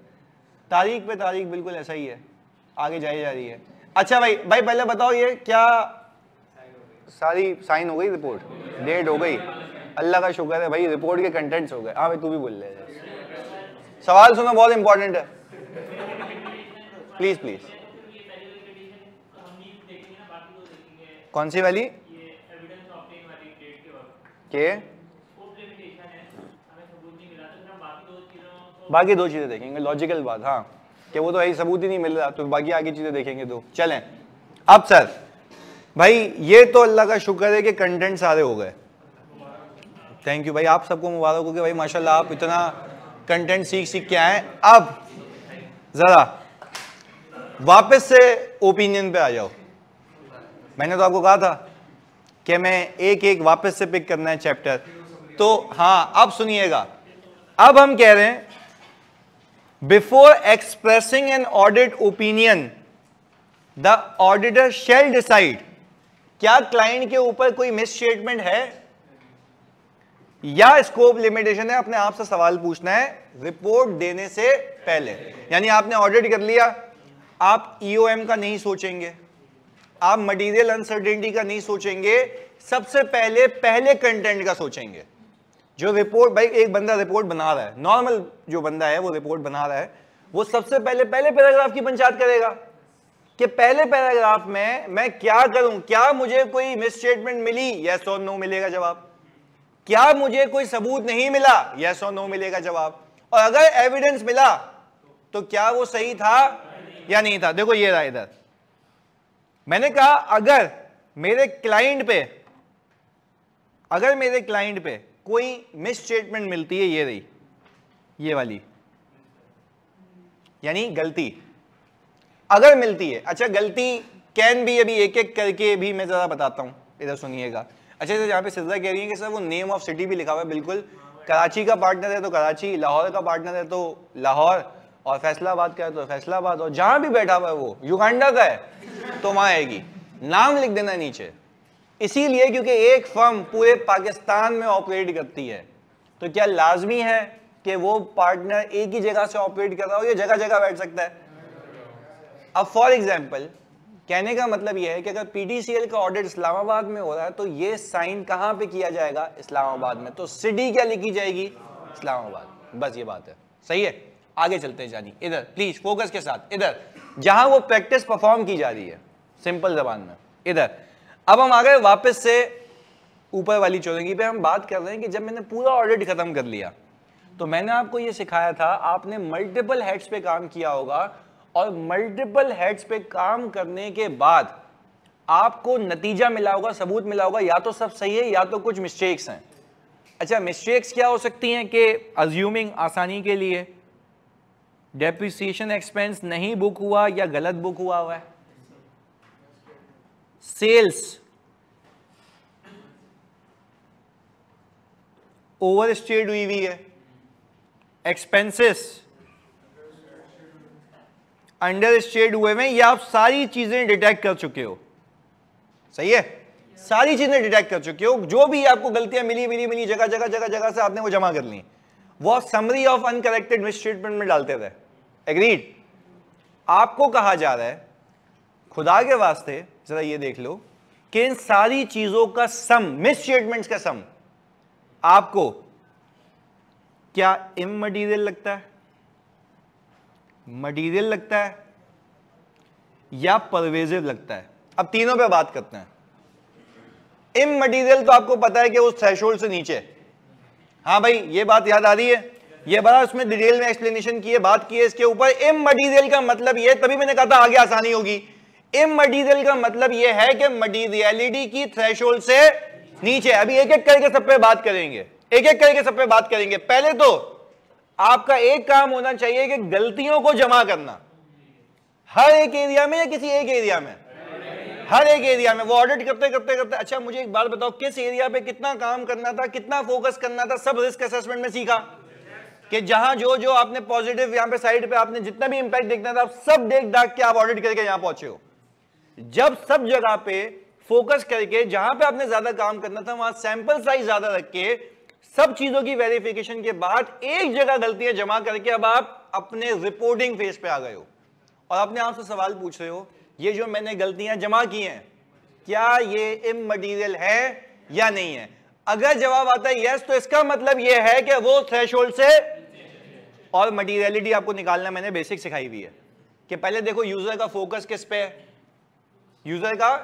तारीख पे तारीख बिल्कुल ऐसा ही है, आगे जाई जा रही है। अच्छा भाई पहले बताओ ये क्या सारी साइन हो गई, रिपोर्ट डेट हो गई? अल्लाह का शुक्र है भाई, रिपोर्ट के कंटेंट्स हो गए। हाँ भाई तू भी बोल ले, सवाल सुनो, बहुत इंपॉर्टेंट है। Please please. कौन सी वाली? के बाकी 2 चीजें देखेंगे, लॉजिकल बात। हाँ कि वो तो यही सबूत ही नहीं मिल रहा, तो बाकी आगे चीजें देखेंगे। तो चलें अब सर भाई, ये तो अल्लाह का शुक्र है कि कंटेंट सारे हो गए। थैंक यू भाई, आप सबको मुबारक हो कि भाई माशाल्लाह आप इतना कंटेंट सीख के आए। अब जरा वापस से ओपिनियन पे आ जाओ। मैंने तो आपको कहा था कि मैं एक वापस से पिक करना है चैप्टर। तो हाँ अब सुनिएगा, अब हम कह रहे हैं Before expressing an audit opinion, the auditor shall decide। क्या क्लाइंट के ऊपर कोई मिसस्टेटमेंट है या स्कोप लिमिटेशन है? अपने आप से सवाल पूछना है रिपोर्ट देने से पहले। यानी आपने ऑडिट कर लिया, आप ईओएम का नहीं सोचेंगे, आप मटेरियल अनसर्टेनिटी का नहीं सोचेंगे, सबसे पहले कंटेंट का सोचेंगे। जो रिपोर्ट, भाई एक बंदा रिपोर्ट बना रहा है, नॉर्मल जो बंदा है वो रिपोर्ट बना रहा है, वो सबसे पहले पैराग्राफ की पंचायत करेगा कि पहले पैराग्राफ में मैं क्या करूं, क्या मुझे कोई मिसस्टेटमेंट मिली, यस और नो मिलेगा जवाब, क्या मुझे कोई सबूत नहीं मिला, यस और नो मिलेगा जवाब, और अगर एविडेंस मिला तो क्या वो सही था या नहीं था। देखो ये रहा इधर, मैंने कहा अगर मेरे क्लाइंट पे कोई मिसस्टेटमेंट मिलती है, ये रही ये वाली, यानी गलती अगर मिलती है। अच्छा गलती कैन भी, अभी एक एक करके भी मैं जरा बताता हूं, इधर सुनिएगा। अच्छा जहां पे सिद्धा कह रही है कि सर वो नेम ऑफ सिटी भी लिखा हुआ है, बिल्कुल। कराची का पार्टनर है तो कराची, लाहौर का पार्टनर है तो लाहौर, और फैसलाबाद का है तो फैसलाबाद, और जहां भी बैठा हुआ है वो युगांडा का है तो वहां आएगी, नाम लिख देना नीचे। इसीलिए क्योंकि एक फर्म पूरे पाकिस्तान में ऑपरेट करती है, तो क्या लाजमी है कि वो पार्टनर एक ही जगह से ऑपरेट कर रहा हो या जगह जगह बैठ सकता है? अब फॉर एग्जांपल कहने का मतलब यह है कि अगर पीटीसीएल का ऑडिट इस्लामाबाद में हो रहा है तो ये साइन कहां पे किया जाएगा? इस्लामाबाद में। तो सिटी क्या लिखी जाएगी? इस्लामाबाद। बस ये बात है, सही है। आगे चलते हैं जानी, इधर प्लीज फोकस के साथ, इधर जहां वो प्रैक्टिस परफॉर्म की जा रही है सिंपल जबान में, इधर। अब हम आ गए वापस से ऊपर वाली चौरंगी पे। हम बात कर रहे हैं कि जब मैंने पूरा ऑडिट खत्म कर लिया तो मैंने आपको ये सिखाया था, आपने मल्टीपल हेड्स पे काम किया होगा, और मल्टीपल हेड्स पे काम करने के बाद आपको नतीजा मिला होगा, सबूत मिला होगा, या तो सब सही है या तो कुछ मिस्टेक्स हैं। अच्छा मिस्टेक्स क्या हो सकती हैं कि अज्यूमिंग आसानी के लिए डेप्रिसिएशन एक्सपेंस नहीं बुक हुआ या गलत बुक हुआ है, सेल्स ओवर स्टेट हुई है, एक्सपेंसेस अंडर स्टेट हुए हैं, ये आप सारी चीजें डिटेक्ट कर चुके हो, सही है, सारी चीजें डिटेक्ट कर चुके हो, जो भी आपको गलतियां मिली जगह जगह जगह जगह से आपने वो जमा कर ली, वो समरी ऑफ अनकरेक्टेड मिसस्टेटमेंट में डालते थे। एग्रीड? आपको कहा जा रहा है खुदा के वास्ते जरा ये देख लो कि इन सारी चीजों का सम, मिसस्टेटमेंट्स का सम आपको क्या इमटेरियल लगता है, मटीरियल लगता है या परवेजिव लगता है? अब तीनों पे बात करते हैं। इमटेरियल तो आपको पता है कि उस थ्रेशोल्ड से नीचे, हाँ भाई ये बात याद आ रही है, ये बड़ा उसमें डिटेल में एक्सप्लेनेशन की है, बात की है इसके ऊपर। इमटेरियल का मतलब ये, तभी मैंने कहा था आगे आसानी होगी। इमटेरियल का मतलब ये है कि मटीरियलिटी की थ्रेशोल्ड से नीचे। अभी एक एक करके सब पे बात करेंगे, एक एक करके सब पे बात करेंगे। पहले तो आपका एक काम होना चाहिए कि गलतियों को जमा करना, हर एक एरिया में या किसी एक एरिया में, हर एक एरिया में। वो ऑडिट करते करते करते, अच्छा मुझे एक बात बताओ, किस एरिया पे कितना काम करना था, कितना फोकस करना था, सब रिस्क असेसमेंट में सीखा कि जहां जो जो आपने पॉजिटिव यहां पे साइड पे आपने जितना भी इंपैक्ट देखना था, सब देख दाख के आप ऑडिट करके यहां पहुंचे हो। जब सब जगह पे फोकस करके जहां पे आपने ज्यादा काम करना था वहां सैंपल साइज ज्यादा रख के सब चीजों की वेरिफिकेशन के बाद एक जगह गलतियां जमा करके अब आप अपने रिपोर्टिंग फेज पे आ गए हो और अपने आप से सवाल पूछ रहे हो, ये जो मैंने गलतियां जमा की हैं क्या ये इमटेरियल है या नहीं है? अगर जवाब आता है यस, तो इसका मतलब ये है कि वो थ्रेशोल्ड से, और मटीरियलिटी आपको निकालना मैंने बेसिक सिखाई हुई है कि पहले देखो यूजर का फोकस किस पे है, यूजर का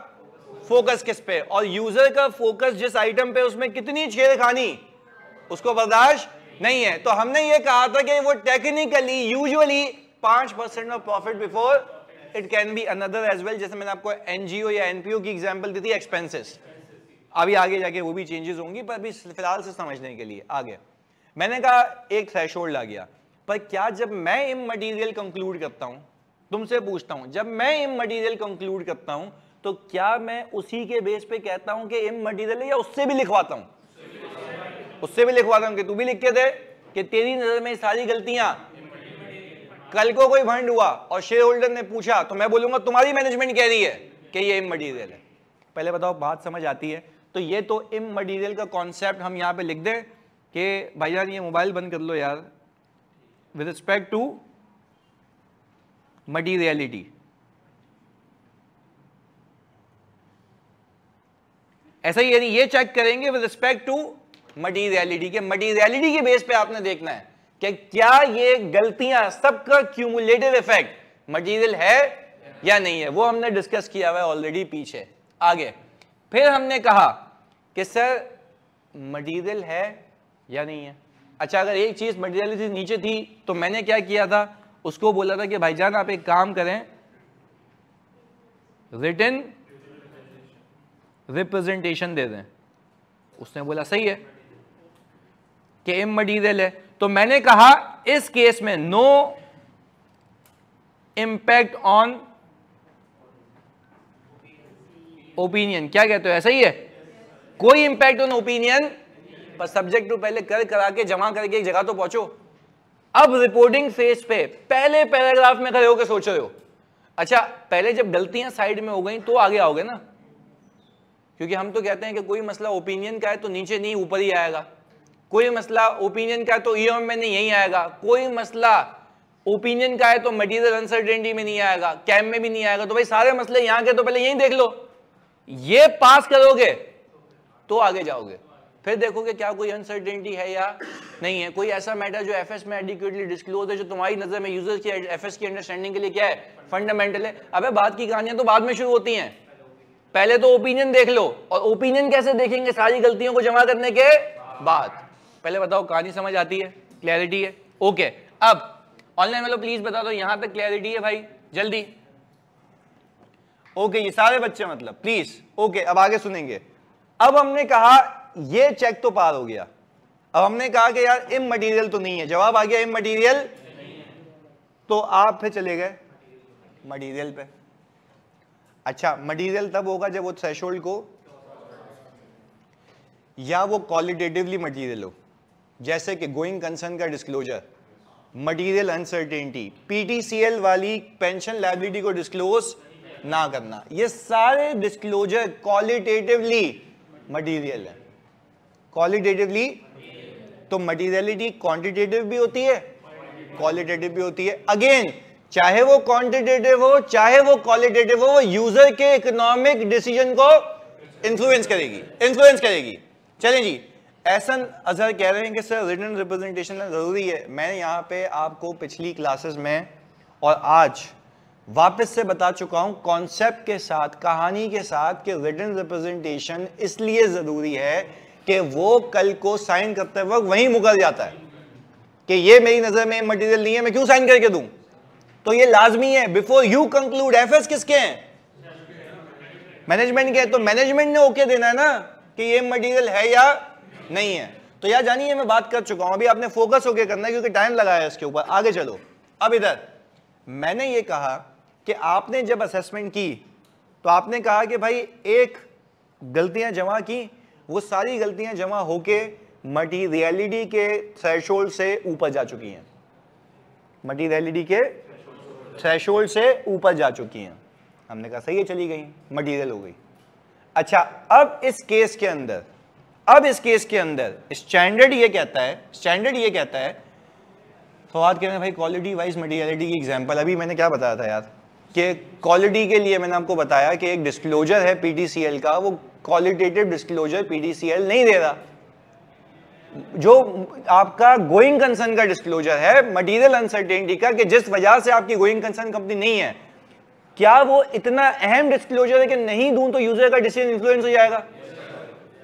फोकस किस पे, और यूजर का फोकस जिस आइटम पे उसमें कितनी छेड़खानी उसको बर्दाश्त नहीं है। तो हमने ये कहा था कि वो technically usually 5% of profit before it can be another as well. जैसे मैंने आपको एनजीओ या एनपीओ की एग्जांपल दी थी, एक्सपेंसेस। अभी आगे जाके वो भी चेंजेस होंगी, पर अभी फिलहाल से समझने के लिए आगे मैंने कहा एक थ्रेशोल्ड आ गया। पर क्या जब मैं इमटेरियल कंक्लूड करता हूं, तुमसे पूछता हूं, जब मैं इमटेरियल कंक्लूड करता हूं तो क्या मैं उसी के बेस पे कहता हूं कि इमटेरियल है, या उससे भी लिखवाता हूं? उससे भी लिखवाता हूं कि तू भी लिख के दे कि तेरी नजर में सारी गलतियां, कल को कोई फंड हुआ और शेयर होल्डर ने पूछा तो मैं बोलूंगा तुम्हारी मैनेजमेंट कह रही है कि ये इमटेरियल है। पहले बताओ बात समझ आती है? तो ये तो इमटेरियल का कॉन्सेप्ट हम यहां पे लिख दें कि भाईजान ये मोबाइल बंद कर लो यार, विद रिस्पेक्ट टू मटीरियलिटी। ऐसा ही, यानी ये चेक करेंगे विद रिस्पेक्ट टू मटीरियलिटी के, मटीरियलिटी के बेस पे आपने देखना है कि क्या ये गलतियां सबका क्यूमुलेटिव इफेक्ट मटीरियल है या नहीं है। वो हमने डिस्कस किया हुआ है ऑलरेडी पीछे। आगे फिर हमने कहा कि सर मटीरियल है या नहीं है। अच्छा अगर एक चीज मटीरियलिटी नीचे थी तो मैंने क्या किया था, उसको बोला था कि भाईजान आप एक काम करें, रिटन रिप्रेजेंटेशन दे दें। उसने बोला सही है कि इमटेरियल है। तो मैंने कहा इस केस में नो इंपैक्ट ऑन ओपिनियन। क्या कहते हो, ऐसा ही है? कोई इंपैक्ट ऑन ओपिनियन, पर सब्जेक्ट टू पहले कर करा के जमा करके एक जगह तो पहुंचो। अब रिपोर्टिंग फेज पे पहले पैराग्राफ में खड़े होकर सोच रहे हो, अच्छा पहले जब गलतियां साइड में हो गई तो आगे आओगे ना, क्योंकि हम तो कहते हैं कि कोई मसला ओपिनियन का है तो नीचे नहीं ऊपर ही आएगा, कोई मसला ओपिनियन का है तो ईएम में नहीं यहीं आएगा, कोई मसला ओपिनियन का है तो मटीरियल अनसर्टेनिटी में नहीं आएगा, कैम में भी नहीं आएगा। तो भाई सारे मसले यहां के तो पहले यहीं देख लो, ये पास करोगे तो आगे जाओगे। फिर देखोगे क्या कोई अनसर्टेनिटी है या नहीं है, कोई ऐसा मैटर जो एफएस में एडिक्वेटली डिस्क्लोज है, जो तुम्हारी नजर में यूजर की एफएस की अंडरस्टैंडिंग के लिए क्या है, फंडामेंटल है। अबे बात की कहानियां तो बाद में शुरू होती हैं, पहले तो ओपिनियन देख लो। और ओपिनियन कैसे देखेंगे? सारी गलतियों को जमा करने के बाद। पहले बताओ कहानी समझ आती है, क्लैरिटी है? ओके अब ऑनलाइन वालों प्लीज बता दो यहां तक क्लैरिटी है भाई, जल्दी। ओके ये सारे बच्चे मतलब प्लीज। ओके अब आगे सुनेंगे। अब हमने कहा ये चेक तो पार हो गया, अब हमने कहा कि यार इमटेरियल तो नहीं है, जवाब आ गया इमटेरियल, तो आप फिर चले गए मटेरियल पे। अच्छा, मटेरियल तब होगा जब वो थ्रेशोल्ड को या वो क्वालिटेटिवली मटेरियल हो, जैसे कि गोइंग कंसर्न का डिस्क्लोजर, मटेरियल अनसर्टेनिटी, पीटीसीएल वाली पेंशन लायबिलिटी को डिस्क्लोज ना करना, ये सारे डिस्क्लोजर क्वालिटेटिवली मटेरियल है। क्वालिटेटिवली, तो मटेरियलिटी क्वांटिटेटिव भी होती है, क्वालिटेटिव भी होती है। अगेन, चाहे वो क्वांटिटेटिव हो चाहे वो क्वालिटेटिव हो, वो यूजर के इकोनॉमिक डिसीजन को इन्फ्लुएंस करेगी। चलें जी, एहसन अजहर कह रहे हैं कि सर रिटन रिप्रेजेंटेशन जरूरी है। मैं यहाँ पे आपको पिछली क्लासेस में और आज वापस से बता चुका हूं कॉन्सेप्ट के साथ, कहानी के साथ, कि रिटन रिप्रेजेंटेशन इसलिए जरूरी है कि वो कल को साइन करते वक्त वहीं मुकर जाता है कि ये मेरी नजर में मटेरियल नहीं है, मैं क्यों साइन करके दूं। तो ये लाजमी है बिफोर यू कंक्लूड। एफएस किसके हैं? मैनेजमेंट के। तो मैनेजमेंट ने ओके देना है ना कि ये मटेरियल है या नहीं है। तो यार जानिए, मैं बात कर चुका हूं, अभी आपने फोकस होके करना है क्योंकि टाइम लगाया है इसके ऊपर। आगे चलो। अब इधर मैंने ये कहा कि आपने जब असेसमेंट की तो आपने कहा कि भाई एक गलतियां जमा की, वो सारी गलतियां जमा होके मटीरियलिटी के थ्रेशोल्ड से ऊपर जा चुकी हैं, मटीरियलिटी के थ्रेशोल्ड से ऊपर जा चुकी हैं। हमने कहा सही है, चली गई, मटीरियल हो गई। अच्छा, अब इस केस के अंदर स्टैंडर्ड ये कहता है, फवाद कह रहे हैं भाई क्वालिटी वाइज मटीरियलिटी की एग्जांपल। अभी मैंने क्या बताया था यार कि क्वालिटी के लिए मैंने आपको बताया कि एक डिस्क्लोजर है पीटीसीएल का, वो क्वालिटेटिव डिस्क्लोजर पीटीसीएल नहीं दे रहा। जो आपका गोइंग कंसर्न का डिस्क्लोजर है मटीरियल अनसर्टेनिटी का, कि जिस वजह से आपकी गोइंग कंसर्न कंपनी नहीं है, क्या वो इतना अहम डिस्क्लोजर है कि नहीं दूं तो यूजर का डिसीजन इन्फ्लुएंस हो जाएगा?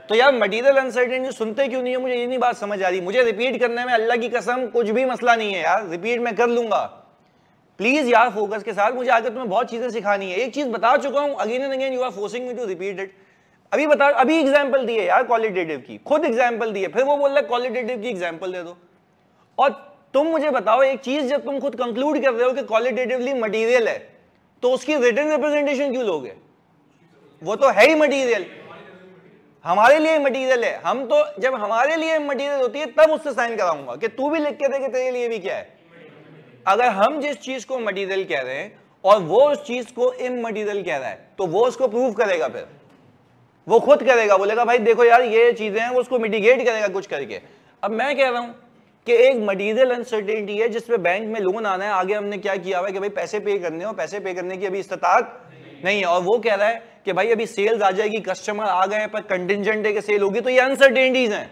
तो यार मटीरियल अनसर्टेनिटी सुनते क्यों नहीं है? मुझे ये नहीं बात समझ आ रही। मुझे रिपीट करने में अल्लाह की कसम कुछ भी मसला नहीं है यार, रिपीट मैं कर लूंगा। प्लीज यार फोकस के साथ, मुझे आगे तुम्हें बहुत चीजें सिखानी है। एक चीज बता चुका हूं, again and again you are forcing me to repeat it. अभी एग्जांपल दिए यार क्वालिटेटिव की, खुद एग्जांपल दिए, फिर वो बोल रहा है क्वालिटेटिव की एग्जांपल दे दो। और तुम मुझे बताओ एक चीज, जब तुम खुद कंक्लूड कर रहे हो कि क्वालिटेटिवली मटीरियल है, तो उसकी रिटन रिप्रेजेंटेशन क्यों लोगे? वो तो है ही मटीरियल, हमारे लिए मटीरियल है। हम तो जब हमारे लिए मटीरियल होती है तब उससे साइन कराऊंगा कि तू भी लिख के दे कि तेरे लिए भी क्या है। अगर हम जिस चीज को मटीरियल कह रहे हैं और वो उस चीज को इमटीरियल कह रहा है, तो वो उसको प्रूव करेगा, फिर वो खुद करेगा, बोलेगा भाई देखो यार ये चीजें हैं, वो उसको मिटिगेट करेगा कुछ करके। अब मैं कह रहा हूं कि एक मटीरियल अनसर्टेनिटी है जिसपे बैंक में लोन आना है, आगे हमने क्या किया हुआ है कि भाई पैसे पे करने हो, पैसे पे करने की अभी इस्तात नहीं है, और वो कह रहा है कि भाई अभी सेल्स आ जाएगी, कस्टमर आ गए पर कंटिजेंट है कि सेल होगी, तो ये अनसर्टेनिटीज हैं,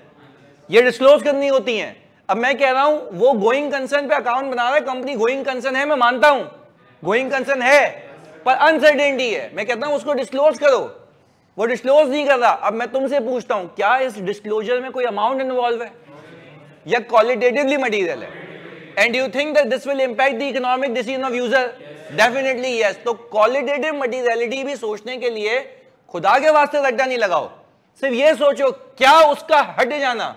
ये डिस्क्लोज करनी होती हैं। अब मैं कह रहा हूं वो गोइंग कंसर्न पे अकाउंट बना रहा है, कंपनी गोइंग कंसर्न है, मैं मानता हूं गोइंग कंसर्न है, पर अनसर्टेनिटी है। मैं कहता हूं उसको डिस्क्लोज करो, वो डिस्क्लोज नहीं कर रहा। अब मैं तुमसे पूछता हूं क्या इस डिस्क्लोजर में कोई अमाउंट इन्वॉल्व है या क्वालिटेटिवली मटीरियल है? And you think that this will impact the economic decision of user? Definitely yes. तो क्वालिटेटिव मटीरियलिटी भी सोचने के लिए खुदा के वास्ते रट्टा नहीं लगाओ, सिर्फ ये सोचो क्या उसका हट जाना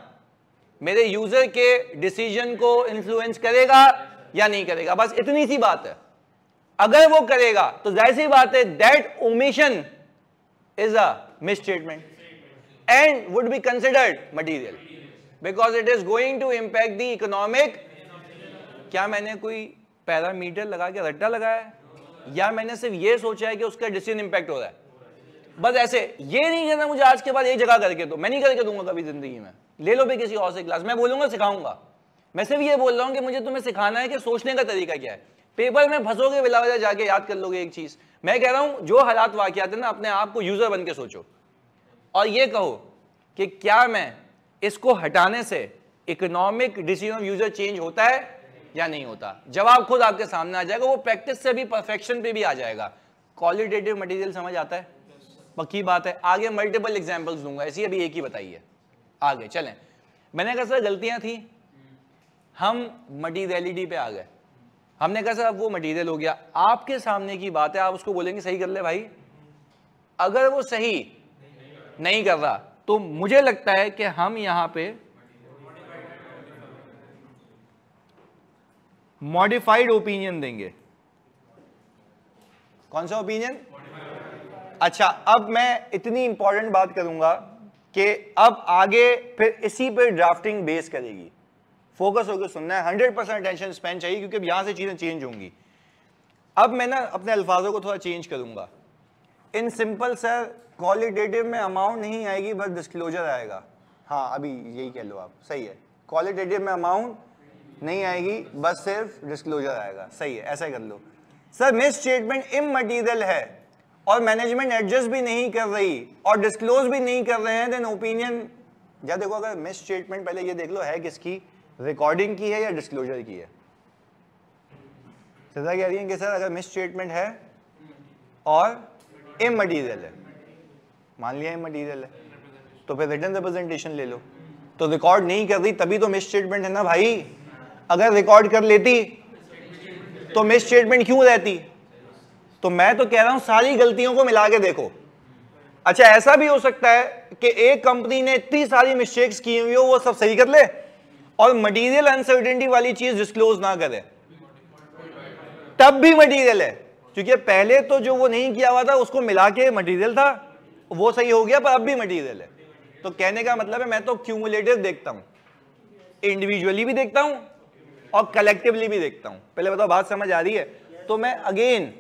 मेरे यूजर के डिसीजन को इन्फ्लुएंस करेगा या नहीं करेगा, बस इतनी सी बात है। अगर वो करेगा तो जाहिर सी बात है that omission is a misstatement and would be considered material because it is going to impact the economic. क्या मैंने कोई पैरामीटर लगा के रट्टा लगाया है या मैंने सिर्फ ये सोचा है कि उसका डिसीजन इंपैक्ट हो रहा है? बस ऐसे ये नहीं करना मुझे आज के बाद एक जगह करके, तो मैं नहीं करके दूंगा कभी जिंदगी में। ले लो भी किसी और से क्लास, मैं बोलूंगा सिखाऊंगा। मैं सिर्फ ये बोल रहा हूं कि मुझे तुम्हें सिखाना है कि सोचने का तरीका क्या है। पेपर में फंसोगे बिला वजह जाके याद कर लोगे एक चीज। मैं कह रहा हूं जो हालात वाकयात है ना, अपने आप को यूजर बन के सोचो और ये कहो कि क्या मैं इसको हटाने से economic decision of user change होता है या नहीं होता? जवाब खुद आपके सामने आ जाएगा, वो प्रैक्टिस से भी परफेक्शन पे भी आ जाएगा। क्वालिटेटिव मटेरियल समझ आता है, पक्की बात है। आगे मल्टीपल एग्जांपल्स दूंगा, ऐसी अभी एक ही बताई है। आगे चलें। मैंने कहा सर गलतियां थी, हम मटीरियलिटी पे आ गए, हमने कहा सर अब वो मटीरियल हो गया, आपके सामने की बात है, आप उसको बोलेंगे सही कर ले भाई। अगर वो सही नहीं कर रहा तो मुझे लगता है कि हम यहां पे मॉडिफाइड ओपिनियन देंगे। कौन सा ओपिनियन? अच्छा, अब मैं इतनी इंपॉर्टेंट बात करूंगा कि अब आगे फिर इसी पर ड्राफ्टिंग बेस करेगी। फोकस होकर सुनना है, 100% अटेंशन स्पेंड चाहिए, क्योंकि अब यहां से चीजें चेंज होंगी। अब मैं ना अपने अल्फाजों को थोड़ा चेंज करूंगा। इन सिंपल सर, क्वालिटेटिव में अमाउंट नहीं आएगी, बस डिस्क्लोजर आएगा। हाँ, अभी यही कह लो आप, सही है। क्वालिटेटिव में अमाउंट नहीं आएगी, बस सिर्फ डिस्क्लोजर आएगा। सही है, ऐसा कर लो। सर मिस स्टेटमेंट इममटीरियल है और मैनेजमेंट एडजस्ट भी नहीं कर रही और डिस्क्लोज भी नहीं कर रहे हैं, देन ओपिनियन। या देखो, अगर मिस स्टेटमेंट पहले ये देख लो है किसकी, रिकॉर्डिंग की है या डिस्क्लोजर की है। सजा कह रही है कि सर अगर मिस स्टेटमेंट है और इममटीरियल है, मान लिया इममटीरियल है, तो फिर रिटन रिप्रेजेंटेशन ले लो। तो रिकॉर्ड नहीं कर रही तभी तो मिस स्टेटमेंट है ना भाई। अगर रिकॉर्ड कर लेती तो मिस स्टेटमेंट क्यों रहती? तो मैं तो कह रहा हूं सारी गलतियों को मिला के देखो। अच्छा, ऐसा भी हो सकता है कि एक कंपनी ने इतनी सारी मिस्टेक्स की हुई हो, वो सब सही कर ले और मटेरियल अनसर्टेनिटी वाली चीज डिस्क्लोज ना करे, तब भी मटेरियल है। क्योंकि पहले तो जो वो नहीं किया हुआ था उसको मिला के मटेरियल था, वो सही हो गया, पर अब भी मटेरियल है। तो कहने का मतलब है मैं तो क्यूमुलेटिव देखता हूं, इंडिविजुअली भी देखता हूं और कलेक्टिवली भी देखता हूं। पहले बताओ बात समझ आ रही है? तो मैं अगेन,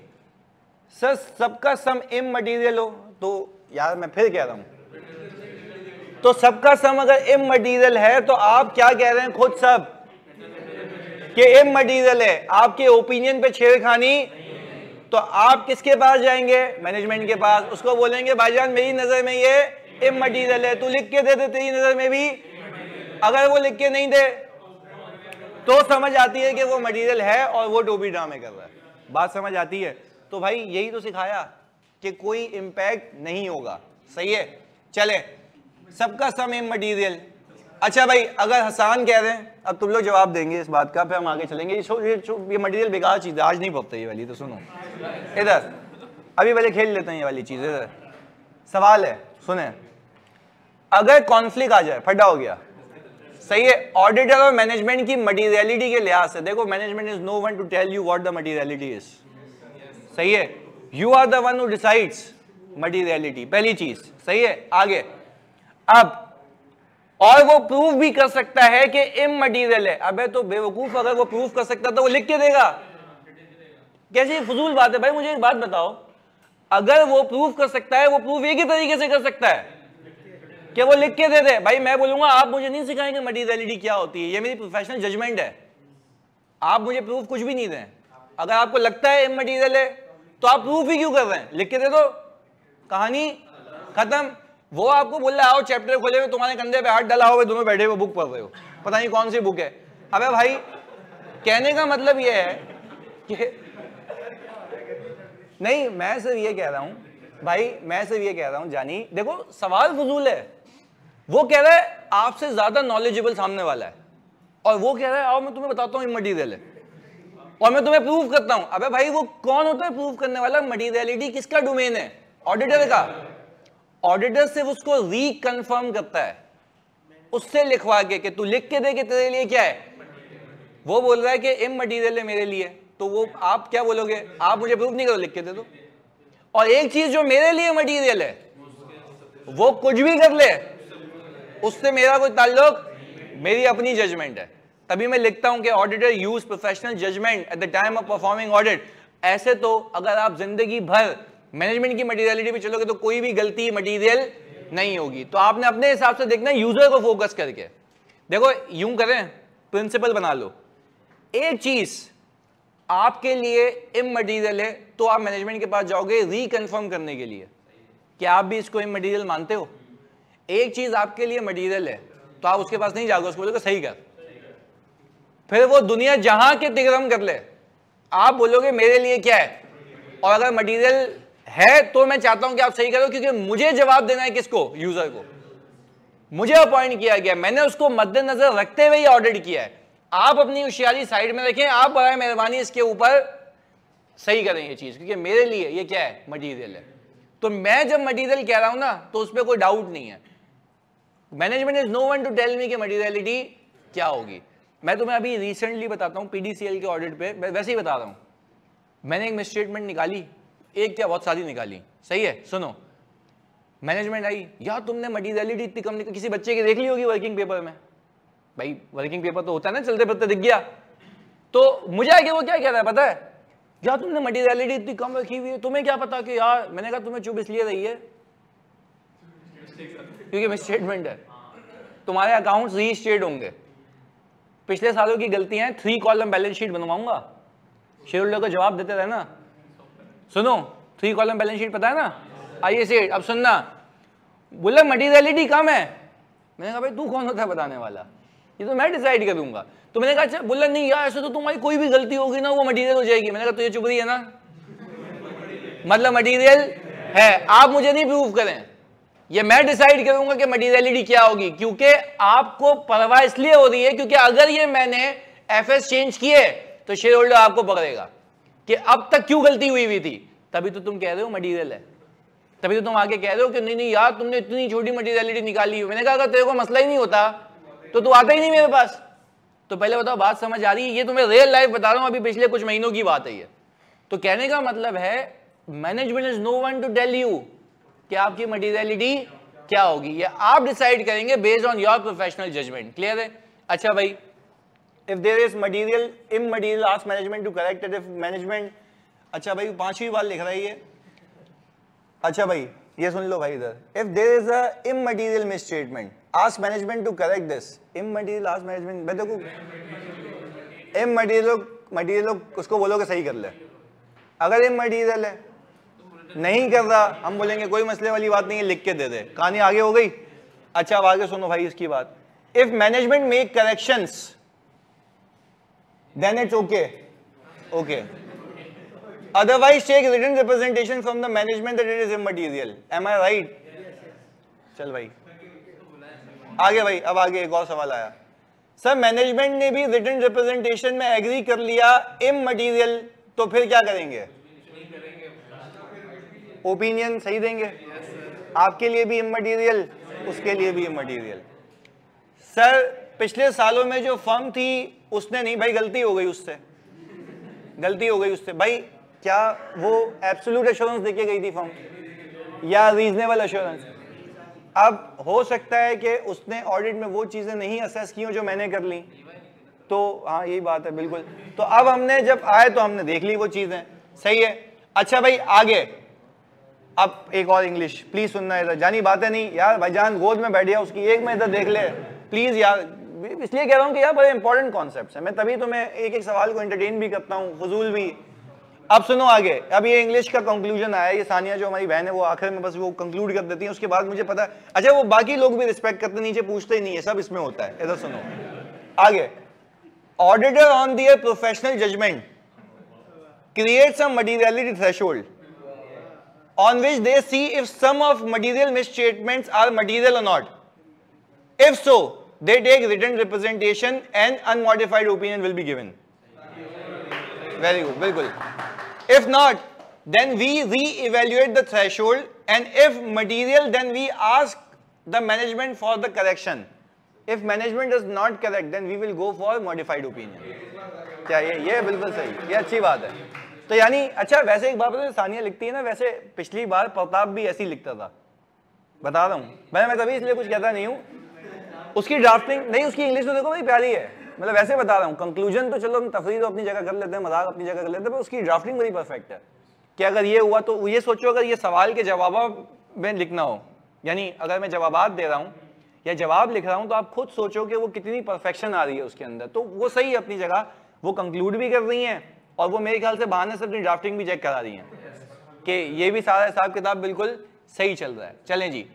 सर सबका सम इममटीरियल हो, तो यार मैं फिर कह रहा हूं, तो सबका सम अगर इममटीरियल है तो आप क्या कह रहे हैं खुद सब कि इममटीरियल है, आपके ओपिनियन पे छेड़खानी। तो आप किसके पास जाएंगे? मैनेजमेंट के पास। उसको बोलेंगे भाईजान मेरी नजर में ये इममटीरियल है, तू लिख के दे दे तेरी नजर में भी। अगर वो लिख के नहीं दे तो समझ आती है कि वो मटेरियल है और वो टोपी ड्रामे कर रहा है। बात समझ आती है? तो भाई यही तो सिखाया कि कोई इंपैक्ट नहीं होगा। सही है, चले सबका सम इममटीरियल। अच्छा भाई, अगर हसान कह रहे हैं, अब तुम लोग जवाब देंगे इस बात का, फिर हम आगे चलेंगे। ये मटेरियल बेकार चीज है, आज नहीं पकता ये वाली, तो सुनो इधर, अभी पहले खेल लेते हैं ये वाली चीज। इधर सवाल है, सुने। अगर कॉन्फ्लिक्ट आ जाए, फटा हो गया, सही है, ऑडिटर और मैनेजमेंट की मटेरियलिटी के लिहाज से, देखो management is no one to tell you what the materiality is. सही है, you are the one who decides materiality, पहली चीज। सही है, आगे अब, और वो प्रूव भी कर सकता है कि इममटीरियल है। अबे तो बेवकूफ, अगर वो प्रूव कर सकता तो वो लिख के देगा। कैसी फजूल बात है भाई? मुझे एक बात बताओ, अगर वो प्रूव कर सकता है, वो प्रूव एक ही तरीके से कर सकता है कि वो लिख के दे दे। भाई मैं बोलूंगा आप मुझे नहीं सिखाएंगे मटेरियलिटी क्या होती है, ये मेरी प्रोफेशनल जजमेंट है। आप मुझे प्रूफ कुछ भी नहीं दें। अगर आपको लगता है इममटीरियल है तो आप प्रूफ ही क्यों कर रहे हैं? लिख के दे दो, कहानी खत्म। वो आपको बोल रहा है आओ चैप्टर खोले हुए, तुम्हारे कंधे पे हाथ डाला हुआ, दोनों बैठे हुए बुक पढ़ रहे हो, पता नहीं कौन सी बुक है। अबे भाई कहने का मतलब ये है कि नहीं, मैं सिर्फ ये कह रहा हूं भाई, मैं सिर्फ ये कह रहा हूं जानी, देखो सवाल फजूल है। वो कह रहा है आपसे ज्यादा नॉलेजेबल सामने वाला है, और वो कह रहा है आओ मैं तुम्हें बताता हूं इममटीरियल है और मैं तुम्हें प्रूव करता हूं। अबे भाई वो कौन होता है प्रूव करने वाला? मटेरियलिटी किसका डोमेन है? ऑडिटर का। ऑडिटर सिर्फ उसको रिकन्फर्म करता है, उससे लिखवा के तू लिख के दे कि तेरे लिए क्या है। वो बोल रहा है कि इममटीरियल है मेरे लिए, तो वो आप क्या बोलोगे? आप मुझे प्रूफ नहीं करो, लिख के दे दो। और एक चीज जो मेरे लिए मटेरियल है वो कुछ भी कर ले, उससे मेरा कोई ताल्लुक, मेरी अपनी जजमेंट है। तभी मैं लिखता हूं कि auditor use professional judgement at the time of performing audit. ऐसे तो अगर आप जिंदगी भर मैनेजमेंट की मटेरियलिटी पे चलोगे तो कोई भी गलती मटेरियल नहीं होगी। तो आपने अपने हिसाब से देखना, यूजर को फोकस करके देखो। यूं करें, प्रिंसिपल बना लो, एक चीज आपके लिए इममटीरियल है तो आप मैनेजमेंट के पास जाओगे रिकन्फर्म करने के लिए कि आप भी इसको इममटीरियल मानते हो। एक चीज आपके लिए मटेरियल है तो आप उसके पास नहीं जाओगे, उसको बोलोगे सही कर। फिर वो दुनिया जहां के तिगरम कर ले, आप बोलोगे मेरे लिए क्या है। और अगर मटेरियल है तो मैं चाहता हूं कि आप सही करो, क्योंकि मुझे जवाब देना है किसको? यूजर को। मुझे अपॉइंट किया गया, मैंने उसको मद्देनजर रखते हुए ऑडिट किया है। आप अपनी होशियारी साइड में रखें, आप बराए मेहरबानी इसके ऊपर सही करें ये चीज, क्योंकि मेरे लिए ये क्या है? मटेरियल है। तो मैं जब मटेरियल कह रहा हूं ना तो उस पर कोई डाउट नहीं है। Management is no one to tell me कि मटेरियलिटी क्या होगी। मैं तुम्हें अभी रिसेंटली बताता हूँ PDCL के ऑडिट पे, वैसे ही बता रहा हूँ। मैंने एक मिसस्टेटमेंट निकाली, एक क्या बहुत सारी निकाली, सही है। सुनो, मैनेजमेंट आई, यार तुमने मटीरियलिटी इतनी कम निकाली, किसी बच्चे की देख ली होगी वर्किंग पेपर में, भाई वर्किंग पेपर तो होता है ना, चलते फिरते दिख गया। तो मुझे आगे वो क्या कह रहा है पता है, यार तुमने मटीरियलिटी इतनी कम रखी हुई है, तुम्हें क्या पता कि यार, मैंने कहा तुम्हें चुप इसलिए रही है क्योंकि मिसस्टेटमेंट है, तुम्हारे अकाउंट्स रीस्टेट होंगे, पिछले सालों की गलतियां, 3 कॉलम बैलेंस शीट बनवाऊंगा, शेयर होल्डर को जवाब देते रहना। सुनो, 3 कॉलम बैलेंस शीट पता है ना, आइए सेठ अब सुनना। बोला मटीरियलिटी कम है, मैंने कहा भाई तू कौन होता है बताने वाला, ये तो मैं डिसाइड करूंगा। तो मैंने कहा अच्छा, बोला नहीं यार ऐसे तो तुम्हारी कोई भी गलती होगी ना वो मटीरियल हो जाएगी। मैंने कहा तुझे चुप रही है ना, मतलब मटीरियल है, आप मुझे नहीं प्रूव करें, ये मैं डिसाइड करूंगा कि मटीरियलिटी क्या होगी, क्योंकि आपको परवाह इसलिए हो रही है क्योंकि अगर ये मैंने एफएस चेंज किए तो शेयर होल्डर आपको पकड़ेगा कि अब तक क्यों गलती हुई थी, तभी तो तुम कह रहे हो मटीरियल है, तभी तो तुम आगे कह रहे हो कि नहीं नहीं यार तुमने इतनी छोटी मटीरियलिटी निकाली हो। मैंने कहा अगर तेरे को मसला ही नहीं होता तो तू आता ही नहीं मेरे पास। तो पहले बताओ बात समझ आ रही है, ये तुम्हें रियल लाइफ बता रहा हूं, अभी पिछले कुछ महीनों की बात है ये। तो कहने का मतलब है management is no one to tell you कि आपकी मटीरियलिटी क्या होगी, ये आप डिसाइड करेंगे based on your professional judgement. Clear है? अच्छा भाई, if there is material immaterial ask management to correct it. If management, अच्छा भाई 5वीं बार लिख रहा है ये। अच्छा भाई ये सुन लो भाई इधर, if there is a immaterial misstatement ask management to correct this. Immaterial ask management, मैं देखो इमटीरियल उसको बोलोगे सही कर ले, अगर इमटीरियल है नहीं कर रहा हम बोलेंगे कोई मसले वाली बात नहीं है, लिख के दे दे, कहानी आगे हो गई। अच्छा अब आगे सुनो भाई इसकी बात, if management make corrections then it's okay, okay, otherwise take written representation from the management that it is immaterial. Am I right? चल भाई आगे भाई, अब आगे एक और सवाल आया, सर मैनेजमेंट ने भी रिटन रिप्रेजेंटेशन में एग्री कर लिया इमटीरियल, तो फिर क्या करेंगे? ओपिनियन सही देंगे, आपके लिए भी इमटीरियल, उसके लिए भी इमटीरियल। सर पिछले सालों में जो फर्म थी उसने नहीं, भाई गलती हो गई उससे, गलती हो गई उससे। भाई क्या वो एब्सोल्यूट एश्योरेंस देके गई थी फर्म या रीजनेबल एश्योरेंस? अब हो सकता है कि उसने ऑडिट में वो चीजें नहीं असेस की हो जो मैंने कर ली, तो हाँ यही बात है बिल्कुल। तो अब हमने जब आए तो हमने देख ली वो चीजें, सही है। अच्छा भाई आगे, अब एक और इंग्लिश प्लीज सुनना इधर, जानी बातें नहीं यार, भाईजान गोद में बैठ गया उसकी, एक में इधर देख ले प्लीज यार, इसलिए कह रहा हूँ कि यार बड़े इंपॉर्टेंट कॉन्सेप्ट्स हैं, मैं तभी तो मैं एक एक सवाल को एंटरटेन भी करता हूँ, फजूल भी। अब सुनो आगे, अब ये इंग्लिश का कंक्लूजन आया, ये सानिया जो हमारी बहन है वो आखिर में बस वो कंक्लूड कर देती है, उसके बाद मुझे पता है। अच्छा वो बाकी लोग भी रिस्पेक्ट करते, नीचे पूछते ही नहीं है, सब इसमें होता है। इधर सुनो आगे, auditor on their professional judgement creates a materiality threshold on which they see if some of material misstatements are material or not. If so, they take written representation and unmodified opinion will be given. Very good, bilkul. If not, then we re-evaluate the threshold, and if material, then we ask the management for the correction. If management does not correct, then we will go for modified opinion. क्या ये बिल्कुल सही, ये अच्छी बात है। तो यानी अच्छा वैसे एक बात पता है, सानिया लिखती है ना, वैसे पिछली बार प्रताप भी ऐसी लिखता था, बता रहा हूँ मैं तभी इसलिए कुछ कहता नहीं हूँ। उसकी ड्राफ्टिंग नहीं, उसकी इंग्लिश तो देखो भाई प्यारी है, मतलब वैसे बता रहा हूँ। कंक्लूजन तो चलो हम तफरीह तो अपनी जगह कर लेते हैं, मजाक अपनी जगह कर लेते हैं, पर उसकी ड्राफ्टिंग बड़ी परफेक्ट है कि अगर ये हुआ तो ये सोचो, अगर ये सवाल के जवाब में लिखना हो, यानी अगर मैं जवाबात दे रहा हूँ या जवाब लिख रहा हूँ, तो आप खुद सोचो कि वो कितनी परफेक्शन आ रही है उसके अंदर। तो वो सही है अपनी जगह, वो कंक्लूड भी कर रही हैं और वो मेरे ख्याल से बहाने से अपनी ड्राफ्टिंग भी चेक करा रही हैं कि ये भी सारा हिसाब किताब बिल्कुल सही चल रहा है। चलें जी,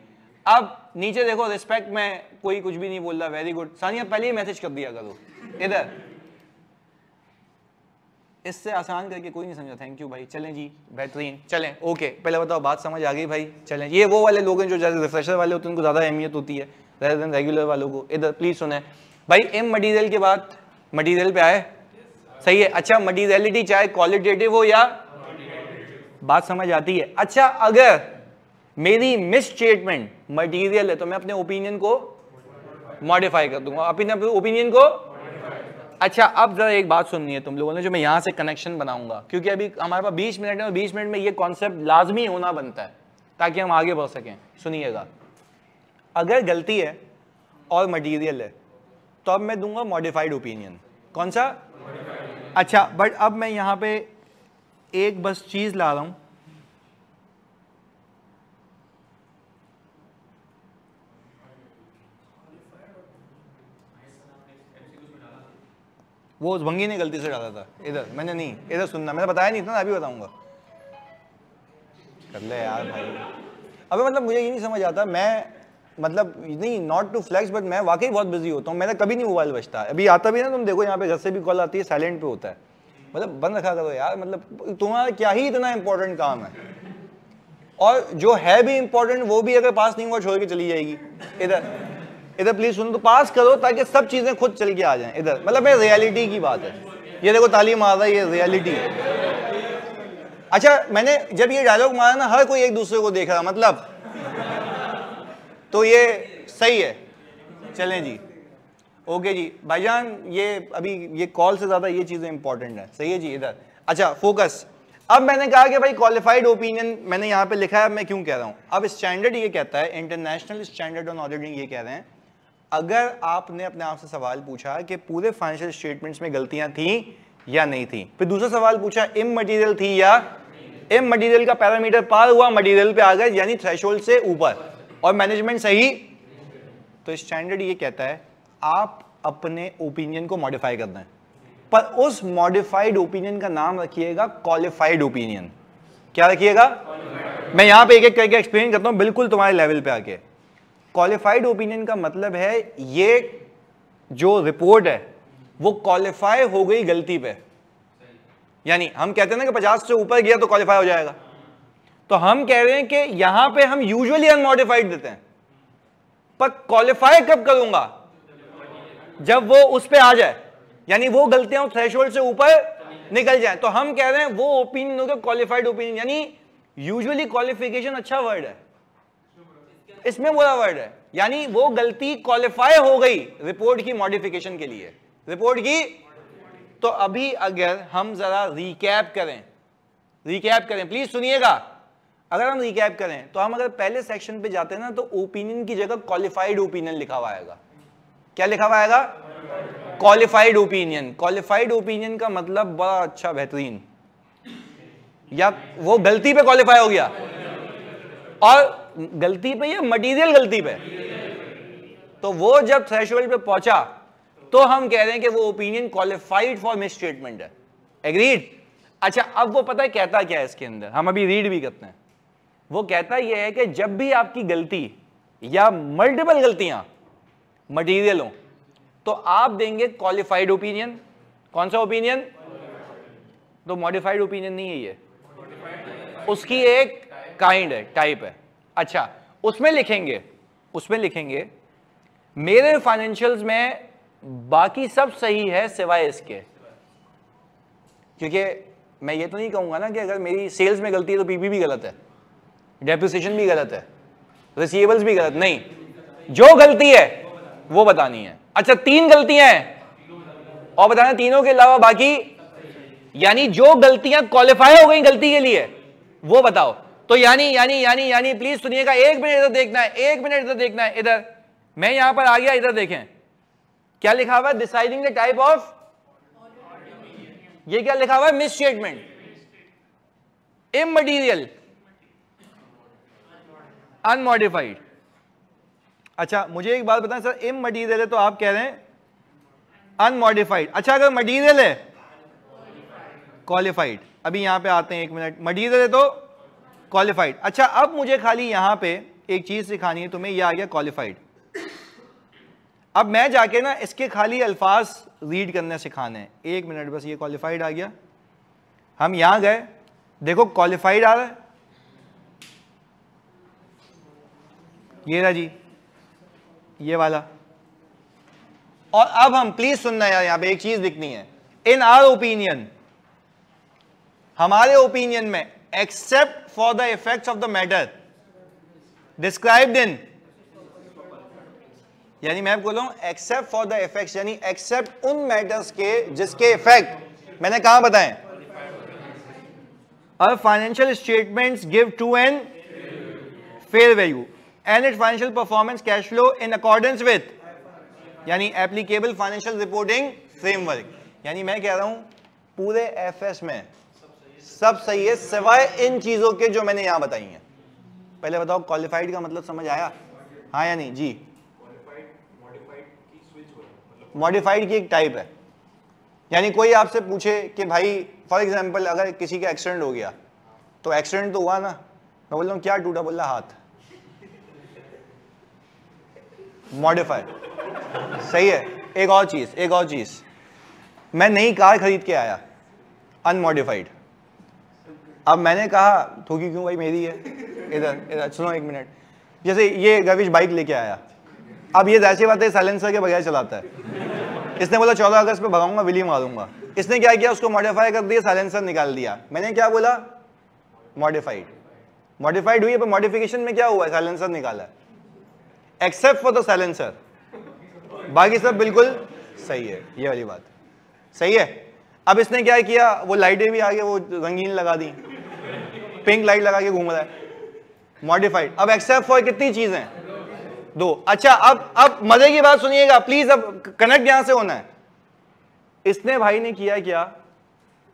अब नीचे देखो, रिस्पेक्ट में कोई कुछ भी नहीं बोल रहा, वेरी गुड। सानिया पहले ही मैसेज कर दिया करो इधर, इससे आसान करके कोई नहीं समझा, थैंक यू भाई। चलें जी, बेहतरीन, चलें ओके। पहले बताओ बात समझ आ गई भाई? चलें, ये वो वाले लोग हैं जो ज़्यादा रिफ्रेशर वाले होते हैं, उनको ज़्यादा अहमियत होती है रेदर देन रेगुलर वालों को। इधर प्लीज सुने भाई, एम मटीरियल के बाद मटीरियल पे आए, सही है। अच्छा मटीरियलिटी चाहे क्वालिटेटिव हो या, बात समझ आती है? अच्छा अगर मेरी मिस स्टेटमेंट मटीरियल है तो मैं अपने ओपिनियन को मॉडिफाई कर दूंगा, अपने ओपिनियन को अच्छा अब जरा एक बात सुननी है तुम लोगों ने, जो मैं यहां से कनेक्शन बनाऊंगा, क्योंकि अभी हमारे पास 20 मिनट है और 20 मिनट में ये कॉन्सेप्ट लाजमी होना बनता है ताकि हम आगे बढ़ सकें। सुनिएगा, अगर गलती है और मटीरियल है तो अब मैं दूंगा मॉडिफाइड ओपिनियन। कौन सा? अच्छा, बट अब मैं यहां पे एक बस चीज ला रहा हूं, वो उस भंगी ने गलती से डाला था इधर, मैंने नहीं, इधर सुनना, मैंने बताया नहीं था ना, अभी बताऊंगा। कर ले यार भाई। अबे मतलब मुझे ये नहीं समझ आता, मैं मतलब नहीं नॉट टू फ्लेक्स, बट मैं वाकई बहुत बिजी होता हूँ, मेरा कभी नहीं मोबाइल बजता। अभी आता भी ना, तुम देखो यहाँ पे घर से भी कॉल आती है, साइलेंट पे होता है। मतलब बंद रखा करो यार, मतलब तुम्हारा क्या ही इतना इंपॉर्टेंट काम है, और जो है भी इंपॉर्टेंट वो भी अगर पास नहीं हुआ छोड़ के चली जाएगी। इधर इधर प्लीज सुनो, तो पास करो ताकि सब चीजें खुद चल के आ जाएं। इधर मतलब ये रियलिटी की बात है, ये देखो ताली मार रहा है, ये रियलिटी है। अच्छा, मैंने जब ये डायलॉग मारा ना, हर कोई एक दूसरे को देख रहा, मतलब तो ये सही है। चलें जी, ओके जी भाईजान, ये अभी ये कॉल से ज्यादा ये चीजें इंपॉर्टेंट है। सही है जी, इधर अच्छा फोकस। अब मैंने कहा कि भाई क्वालिफाइड ओपिनियन मैंने यहां पे लिखा है, मैं क्यों कह रहा हूं। अब स्टैंडर्ड ये कहता है, इंटरनेशनल स्टैंडर्ड ऑन ऑडिटिंग ये कह रहे हैं, अगर आपने अपने आप से सवाल पूछा कि पूरे फाइनेंशियल स्टेटमेंट्स में गलतियां थी या नहीं थी, फिर दूसरा सवाल पूछा इममटीरियल थी या इममटीरियल का पैरामीटर पार हुआ, मटीरियल पे आ गए, यानी थ्रेशोल्ड से ऊपर और मैनेजमेंट सही, तो स्टैंडर्ड ये कहता है आप अपने ओपिनियन को मॉडिफाई करना है, पर उस मॉडिफाइड ओपिनियन का नाम रखिएगा क्वालिफाइड ओपिनियन। क्या रखिएगा? मैं यहां पे एक एक करके एक्सप्लेन करता हूं, बिल्कुल तुम्हारे लेवल पे आके। क्वालिफाइड ओपिनियन का मतलब है ये जो रिपोर्ट है वो क्वालिफाई हो गई गलती पे, यानी हम कहते हैं ना कि 50 से ऊपर गया तो क्वालिफाई हो जाएगा, तो हम कह रहे हैं कि यहां पे हम यूजुअली अनमॉडिफाइड देते हैं, पर क्वालिफाई कब करूंगा? जब वो उस पे आ जाए, यानी वो गलतियां थ्रेशोल्ड से ऊपर निकल जाए, तो हम कह रहे हैं वो ओपिनियन होगा क्वालिफाइड ओपिनियन। यानी यूजुअली क्वालिफिकेशन अच्छा वर्ड है, इसमें बुरा वर्ड है, यानी वो गलती क्वालिफाई हो गई रिपोर्ट की मॉडिफिकेशन के लिए, रिपोर्ट की। तो अभी अगर हम जरा रिकैप करें प्लीज सुनिएगा, अगर हम रिकैप करें तो हम अगर पहले सेक्शन पे जाते हैं ना, तो ओपिनियन की जगह क्वालिफाइड ओपिनियन लिखा हुआ आएगा। क्या लिखा हुआ आएगा? Qualified opinion. क्वालिफाइड ओपिनियन का मतलब बड़ा अच्छा बेहतरीन, या वो गलती पे क्वालिफाई हो गया, और गलती पे या मटीरियल गलती पे, तो वो जब थ्रेशोल्ड पे पहुंचा तो हम कह रहे हैं कि वो ओपिनियन क्वालिफाइड फॉर मिसस्टेटमेंट है। एग्रीड? अच्छा, अब वो पता है कहता क्या है इसके अंदर, हम अभी रीड भी करते हैं। वो कहता यह है कि जब भी आपकी गलती या मल्टीपल गलतियां मटीरियल हो तो आप देंगे क्वालिफाइड ओपिनियन। कौन सा ओपिनियन? तो मॉडिफाइड ओपिनियन नहीं है ये, उसकी एक काइंड है, टाइप है। अच्छा, उसमें लिखेंगे मेरे फाइनेंशियल्स में बाकी सब सही है सिवाय इसके, क्योंकि मैं ये तो नहीं कहूंगा ना कि अगर मेरी सेल्स में गलती है तो पीपी भी गलत है, डेप्रिसिएशन भी गलत है, रिसीवेबल्स भी गलत, नहीं, जो गलती है वो बतानी है। अच्छा, 3 गलतियां हैं और बताना तीनों के अलावा बाकी, यानी जो गलतियां क्वालिफाई हो गई गलती के लिए वो बताओ। तो यानी प्लीज सुनिएगा, 1 मिनट इधर देखना है, 1 मिनट इधर देखना है। इधर मैं यहां पर आ गया, इधर देखें क्या लिखा हुआ है, डिसाइडिंग द टाइप ऑफ, ये क्या लिखा हुआ है, मिसस्टेटमेंट, इममटीरियल, अनमॉडिफाइड। अच्छा, मुझे एक बात बताएं सर, इममटीरियल है तो आप कह रहे हैं अनमॉडिफाइड। अच्छा, अगर मटीरियल है क्वालिफाइड। अभी यहां पे आते हैं, 1 मिनट, मटीरियल है तो क्वालिफाइड। अच्छा, अब मुझे खाली यहां पे एक चीज सिखानी है तुम्हें, यह आ गया क्वालिफाइड। अब मैं जाके ना इसके खाली अल्फाज रीड करने सिखाने हैं। 1 मिनट बस, ये क्वालिफाइड आ गया, हम यहां गए, देखो क्वालिफाइड आ रहा है, ये रहा जी, ये वाला। और अब हम प्लीज सुनना यार, यहां पे एक चीज दिखनी है, इन आवर ओपिनियन, हमारे ओपिनियन में, except for the effects of the matter described इन, यानी मैं बोल रहा हूं एक्सेप्ट फॉर द इफेक्ट्स, यानी एक्सेप्ट उन मैटर्स के जिसके इफेक्ट मैंने कहां बताएं, Our financial statements give true and fair value and its financial performance cash flow in accordance with, यानी applicable financial reporting framework। यानी मैं कह रहा हूं पूरे एफएस में सब सही है सिवाय इन चीजों के जो मैंने यहां बताई हैं। पहले बताओ क्वालिफाइड का मतलब समझ आया, हाँ या नहीं जी? मॉडिफाइड की एक टाइप है, यानी कोई आपसे पूछे कि भाई फॉर एग्जांपल अगर किसी का एक्सीडेंट हो गया, तो एक्सीडेंट तो हुआ ना, मैं बोल रहा हूं क्या टूटा, बोल रहा हाथ, मॉडिफाइड, सही है। एक और चीज, मैं नई कार खरीद के आया अनमॉडिफाइड, अब मैंने कहा ठोकी क्यों भाई, मेरी है, इधर सुनो एक मिनट, जैसे ये गविश बाइक लेके आया, अब ये ऐसी बात है साइलेंसर के बगैर चलाता है, इसने बोला 14 अगस्त पे भगाऊंगा विली मारूंगा, इसने क्या किया उसको मॉडिफाई कर दिया, साइलेंसर निकाल दिया, मैंने क्या बोला मॉडिफाइड हुई है, पर मॉडिफिकेशन में क्या हुआ है, साइलेंसर निकाला है, एक्सेप्ट फॉर द साइलेंसर, बाकी सब बिल्कुल सही है, ये वाली बात सही है। अब इसने क्या किया, वो लाइटें भी आगे वो रंगीन लगा दी, पिंक लाइट लगा के घूम रहा है, मॉडिफाइड। अब एक्सेप्ट फॉर कितनी चीजें, 2। अच्छा अब मजे की बात सुनिएगा प्लीज, अब कनेक्ट यहां से होना है। इसने भाई ने किया क्या,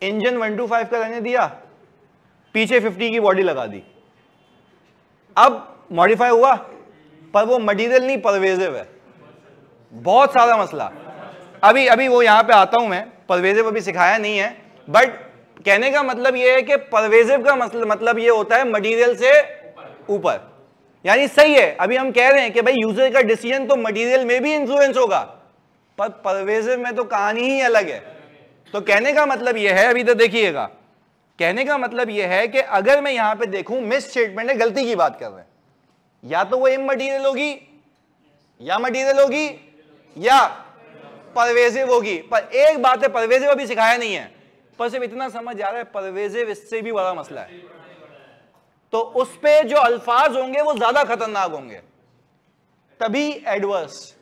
इंजन 125 का रहने दिया, पीछे 50 की बॉडी लगा दी, अब मॉडिफाई हुआ, पर वो मटेरियल नहीं परवेजिव है, बहुत सारा मसला। अभी वो यहां पे आता हूं मैं, परवेजिव अभी सिखाया नहीं है, बट कहने का मतलब ये है कि परवेजिव का मतलब ये होता है मटेरियल से ऊपर, यानी सही है। अभी हम कह रहे हैं कि भाई यूजर का डिसीजन तो मटेरियल में भी इंफ्लुएंस होगा, पर परवेजिव में तो कहानी ही अलग है। तो कहने का मतलब यह है, अभी तो देखिएगा, कहने का मतलब यह है कि अगर मैं यहां पे देखूं मिस स्टेटमेंट है, गलती की बात कर रहे हैं, या तो वो इमटेरियल होगी या मटेरियल होगी या परवेजिव होगी। पर एक बात है, परवेजिव अभी सिखाया नहीं है, पर सिर्फ इतना समझ आ रहा है परवेजिव इससे भी बड़ा मसला है, तो उस पे जो अल्फाज होंगे वो ज्यादा खतरनाक होंगे। तभी एडवर्स,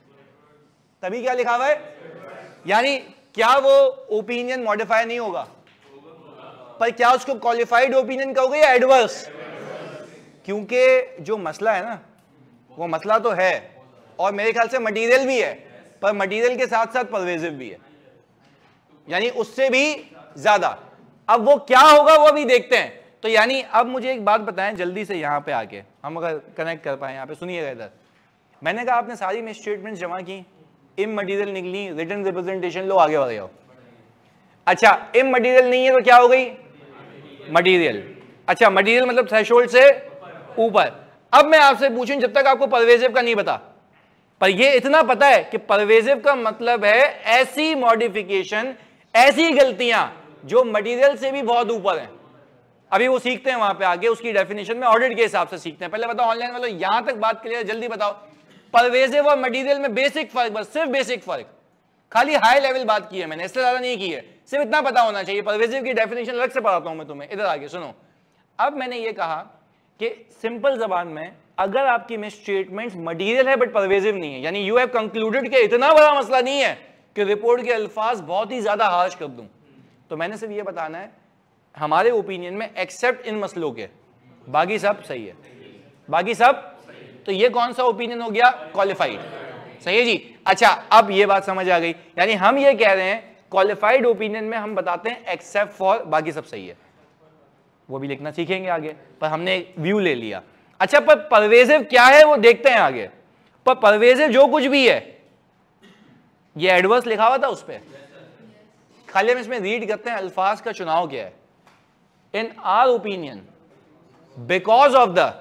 तभी क्या लिखा हुआ है, यानी क्या वो ओपिनियन मॉडिफाई नहीं होगा, पर क्या उसको क्वालिफाइड ओपिनियन कहोगे या एडवर्स? क्योंकि जो मसला है ना, वो मसला तो है, और मेरे ख्याल से मटेरियल भी है, पर मटेरियल के साथ साथ परवेजिव भी है, यानी उससे भी ज्यादा। अब वो क्या होगा वो भी देखते हैं। तो यानी अब मुझे एक बात बताएं जल्दी से, यहां पे आके हम अगर कनेक्ट कर पाए, यहां पे सुनिएगा इधर, मैंने कहा आपने सारी मिस स्टेटमेंट्स जमा की, इमटेरियल निकली, रिटन रिप्रेजेंटेशन लो, आगे बढ़ जाओ। अच्छा इमटेरियल नहीं है तो क्या हो गई, मटेरियल। अच्छा मटेरियल मतलब थ्रेशोल्ड से ऊपर। अब मैं आपसे पूछूं, जब तक आपको परवेजिव का नहीं पता, पर ये इतना पता है कि परवेजिव का मतलब है ऐसी मॉडिफिकेशन, ऐसी गलतियां जो मटेरियल से भी बहुत ऊपर हैं। अभी वो सीखते हैं वहां पे आगे, उसकी डेफिनेशन में ऑडिट के हिसाब से सीखते हैं। पहले बताओ ऑनलाइन वालों, यहां तक बात क्लियर, जल्दी बताओ परवेजिव और मटेरियल में बेसिक फर्क, बस सिर्फ बेसिक फर्क, खाली हाई लेवल बात की है मैंने, इससे ज्यादा नहीं की है, सिर्फ इतना पता होना चाहिए। परवेजिव की डेफिनेशन अलग से पढ़ाता हूं मैं तुम्हें, इधर आगे सुनो। अब मैंने ये कहा कि सिंपल जबान में अगर आपकी मिस स्टेटमेंट्स मटेरियल है बट परवेजिव नहीं है, यानी यू हैव कंक्लूडेड कि इतना बड़ा मसला नहीं है कि रिपोर्ट के अल्फाज बहुत ही ज्यादा हार्श कर दूं, तो मैंने सिर्फ ये बताना है हमारे ओपिनियन में एक्सेप्ट इन मसलों के बाकी सब सही है, बाकी सब। तो ये कौन सा ओपिनियन हो गया, क्वालिफाइड, सही है जी। अच्छा अब ये बात समझ आ गई, यानी हम ये कह रहे हैं क्वालिफाइड ओपिनियन में हम बताते हैं एक्सेप्ट फॉर, बाकी सब सही है, वो भी लिखना सीखेंगे आगे, पर हमने एक व्यू ले लिया। अच्छा पर परवेजिव क्या है वो देखते हैं आगे। पर परवेजिव जो कुछ भी है, ये एडवर्स लिखा हुआ था उस पर, खाली हम इसमें रीड करते हैं अल्फाज का चुनाव क्या है। In our opinion because of the,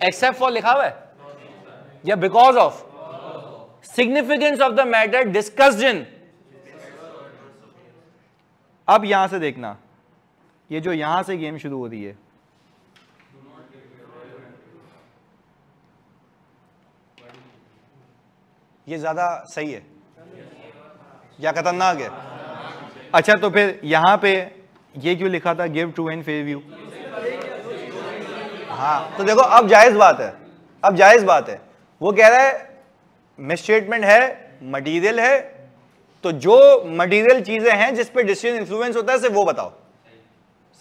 except for लिखा हुआ है या because of significance of the matter discussed in. अब यहां से देखना, ये जो यहां से गेम शुरू हो रही है, ये ज्यादा सही है या खतरनाक है? अच्छा तो फिर यहां पे ये क्यों लिखा था, give true and fair view? हाँ तो देखो अब जायज बात है, अब जायज बात है। वो कह रहा है मिसस्टेटमेंट है, मटेरियल है, तो जो मटेरियल चीजें हैं जिस पे डिसीजन इन्फ्लुएंस होता है सिर्फ वो बताओ,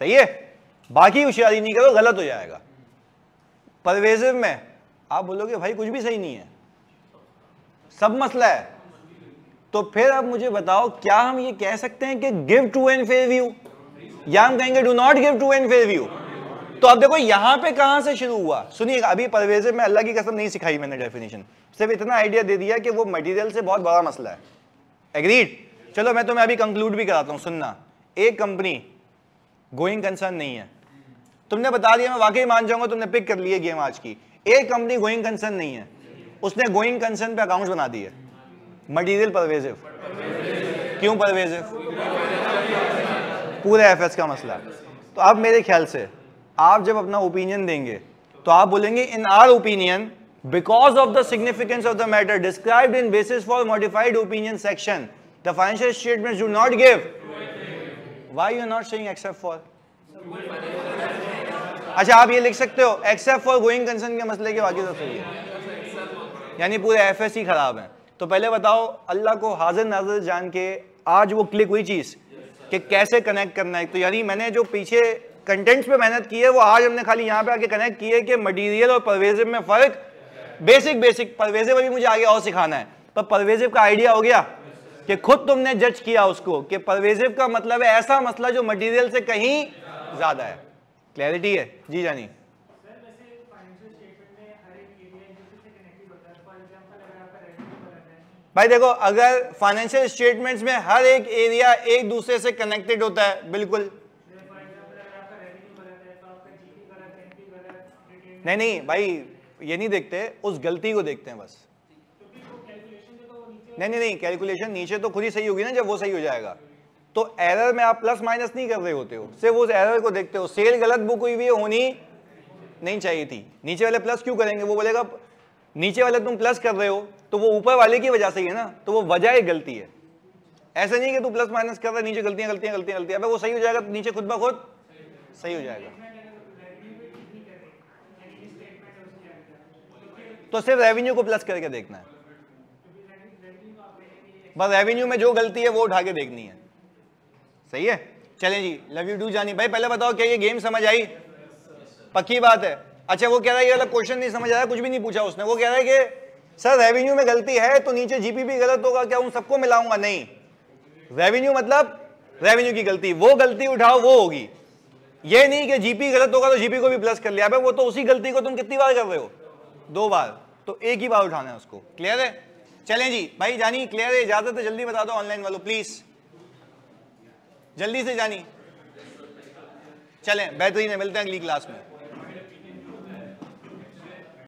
सही है, बाकी होशियारी नहीं करो, गलत हो जाएगा। परवेजिव में आप बोलोगे भाई कुछ भी सही नहीं है, सब मसला है, तो फिर आप मुझे बताओ क्या हम ये कह सकते हैं कि give true and fair view, या हम कहेंगे do not give true and fair view? तो अब देखो यहां पे कहां से शुरू हुआ, सुनिएगा, अभी परवेजिव में अल्लाह की कसम नहीं सिखाई मैंने डेफिनेशन, सिर्फ इतना आइडिया दे दिया कि वो मटेरियल से बहुत बड़ा मसला है। एग्रीड? चलो मैं तुम्हें अभी कंक्लूड भी कराता हूं, सुनना। एक कंपनी गोइंग कंसर्न नहीं है, तुमने बता दिया, मैं वाकई मान जाऊंगा तुमने पिक कर लिया गेम आज की। एक कंपनी गोइंग कंसर्न नहीं है, उसने गोइंग कंसर्न पे अकाउंट्स बना दिए, मटेरियल परवेजिव। क्यों परवेजिव? पूरे एफएस का मसला। तो अब मेरे ख्याल से आप जब अपना ओपिनियन देंगे तो आप बोलेंगे in our opinion because of the significance of the matter described in basis for modified opinion section the financial statements do not give, why you are not saying except for? अच्छा आप ये लिख सकते हो एक्सेप्ट फॉर गोइंग कंसर्न के मसले के, बाकी सब सही है, यानी पूरे एफएस ही खराब है। तो पहले बताओ अल्लाह को हाजिर नाज़िर जान के आज वो क्लिक हुई चीज कि कैसे कनेक्ट करना है। तो यानी मैंने जो पीछे कंटेंट्स पे मेहनत की है वो आज हमने खाली यहाँ पे आके कनेक्ट की है कि मटेरियल और परवेजिव में फर्क, बेसिक परवेजिव अभी मुझे आगे और सिखाना है, पर परवेजिव का आइडिया हो गया कि खुद तुमने जज किया उसको कि परवेजिव का मतलब है ऐसा मसला जो मटेरियल से कहीं ज्यादा है। क्लैरिटी है? जी जानी। भाई देखो अगर फाइनेंशियल स्टेटमेंट्स में हर एक एरिया एक दूसरे से कनेक्टेड होता है, बिल्कुल नहीं भाई ये नहीं देखते, उस गलती को देखते हैं बस। नहीं कैलकुलेशन नीचे तो खुद ही सही होगी ना जब वो सही हो जाएगा। तो एरर में आप प्लस माइनस नहीं कर रहे होते हो, सिर्फ उस एरर को देखते हो। सेल गलत बुक हुई भी होनी नहीं चाहिए थी, नीचे वाले प्लस क्यों करेंगे? वो बोलेगा नीचे वाले तुम प्लस कर रहे हो तो वो ऊपर वाले की वजह से ही है ना, तो वो वजह एक गलती है। ऐसे नहीं कि तू प्लस माइनस कर रहा है, नीचे गलतियां, वो सही हो जाएगा तो नीचे खुद ब खुद सही हो जाएगा। तो सिर्फ रेवेन्यू को प्लस करके देखना है, बस रेवेन्यू में जो गलती है वो उठा के देखनी है। सही है? चलें जी, लव यू डू जानी। भाई पहले बताओ क्या ये गेम समझ आई? पक्की बात है। अच्छा वो कह रहा है ये वाला क्वेश्चन नहीं समझ आया, कुछ भी नहीं पूछा उसने। वो कह रहा है कि सर रेवेन्यू में गलती है तो नीचे जीपी भी गलत होगा, क्या उन सबको मिलाऊंगा? नहीं, रेवेन्यू मतलब रेवेन्यू की गलती, वो गलती उठाओ वो होगी। ये नहीं कि जीपी गलत होगा तो जीपी को भी प्लस कर लिया। अबे वो तो उसी गलती को तुम कितनी बार कर रहे हो? 2 बार, तो एक ही बार उठाना है उसको। क्लियर है? चलें जी भाई जानी, क्लियर है? इजाजत है? जल्दी बता दो ऑनलाइन वालों प्लीज, जल्दी से जानी। चलें बेहतरीन है, मिलते हैं अगली क्लास में।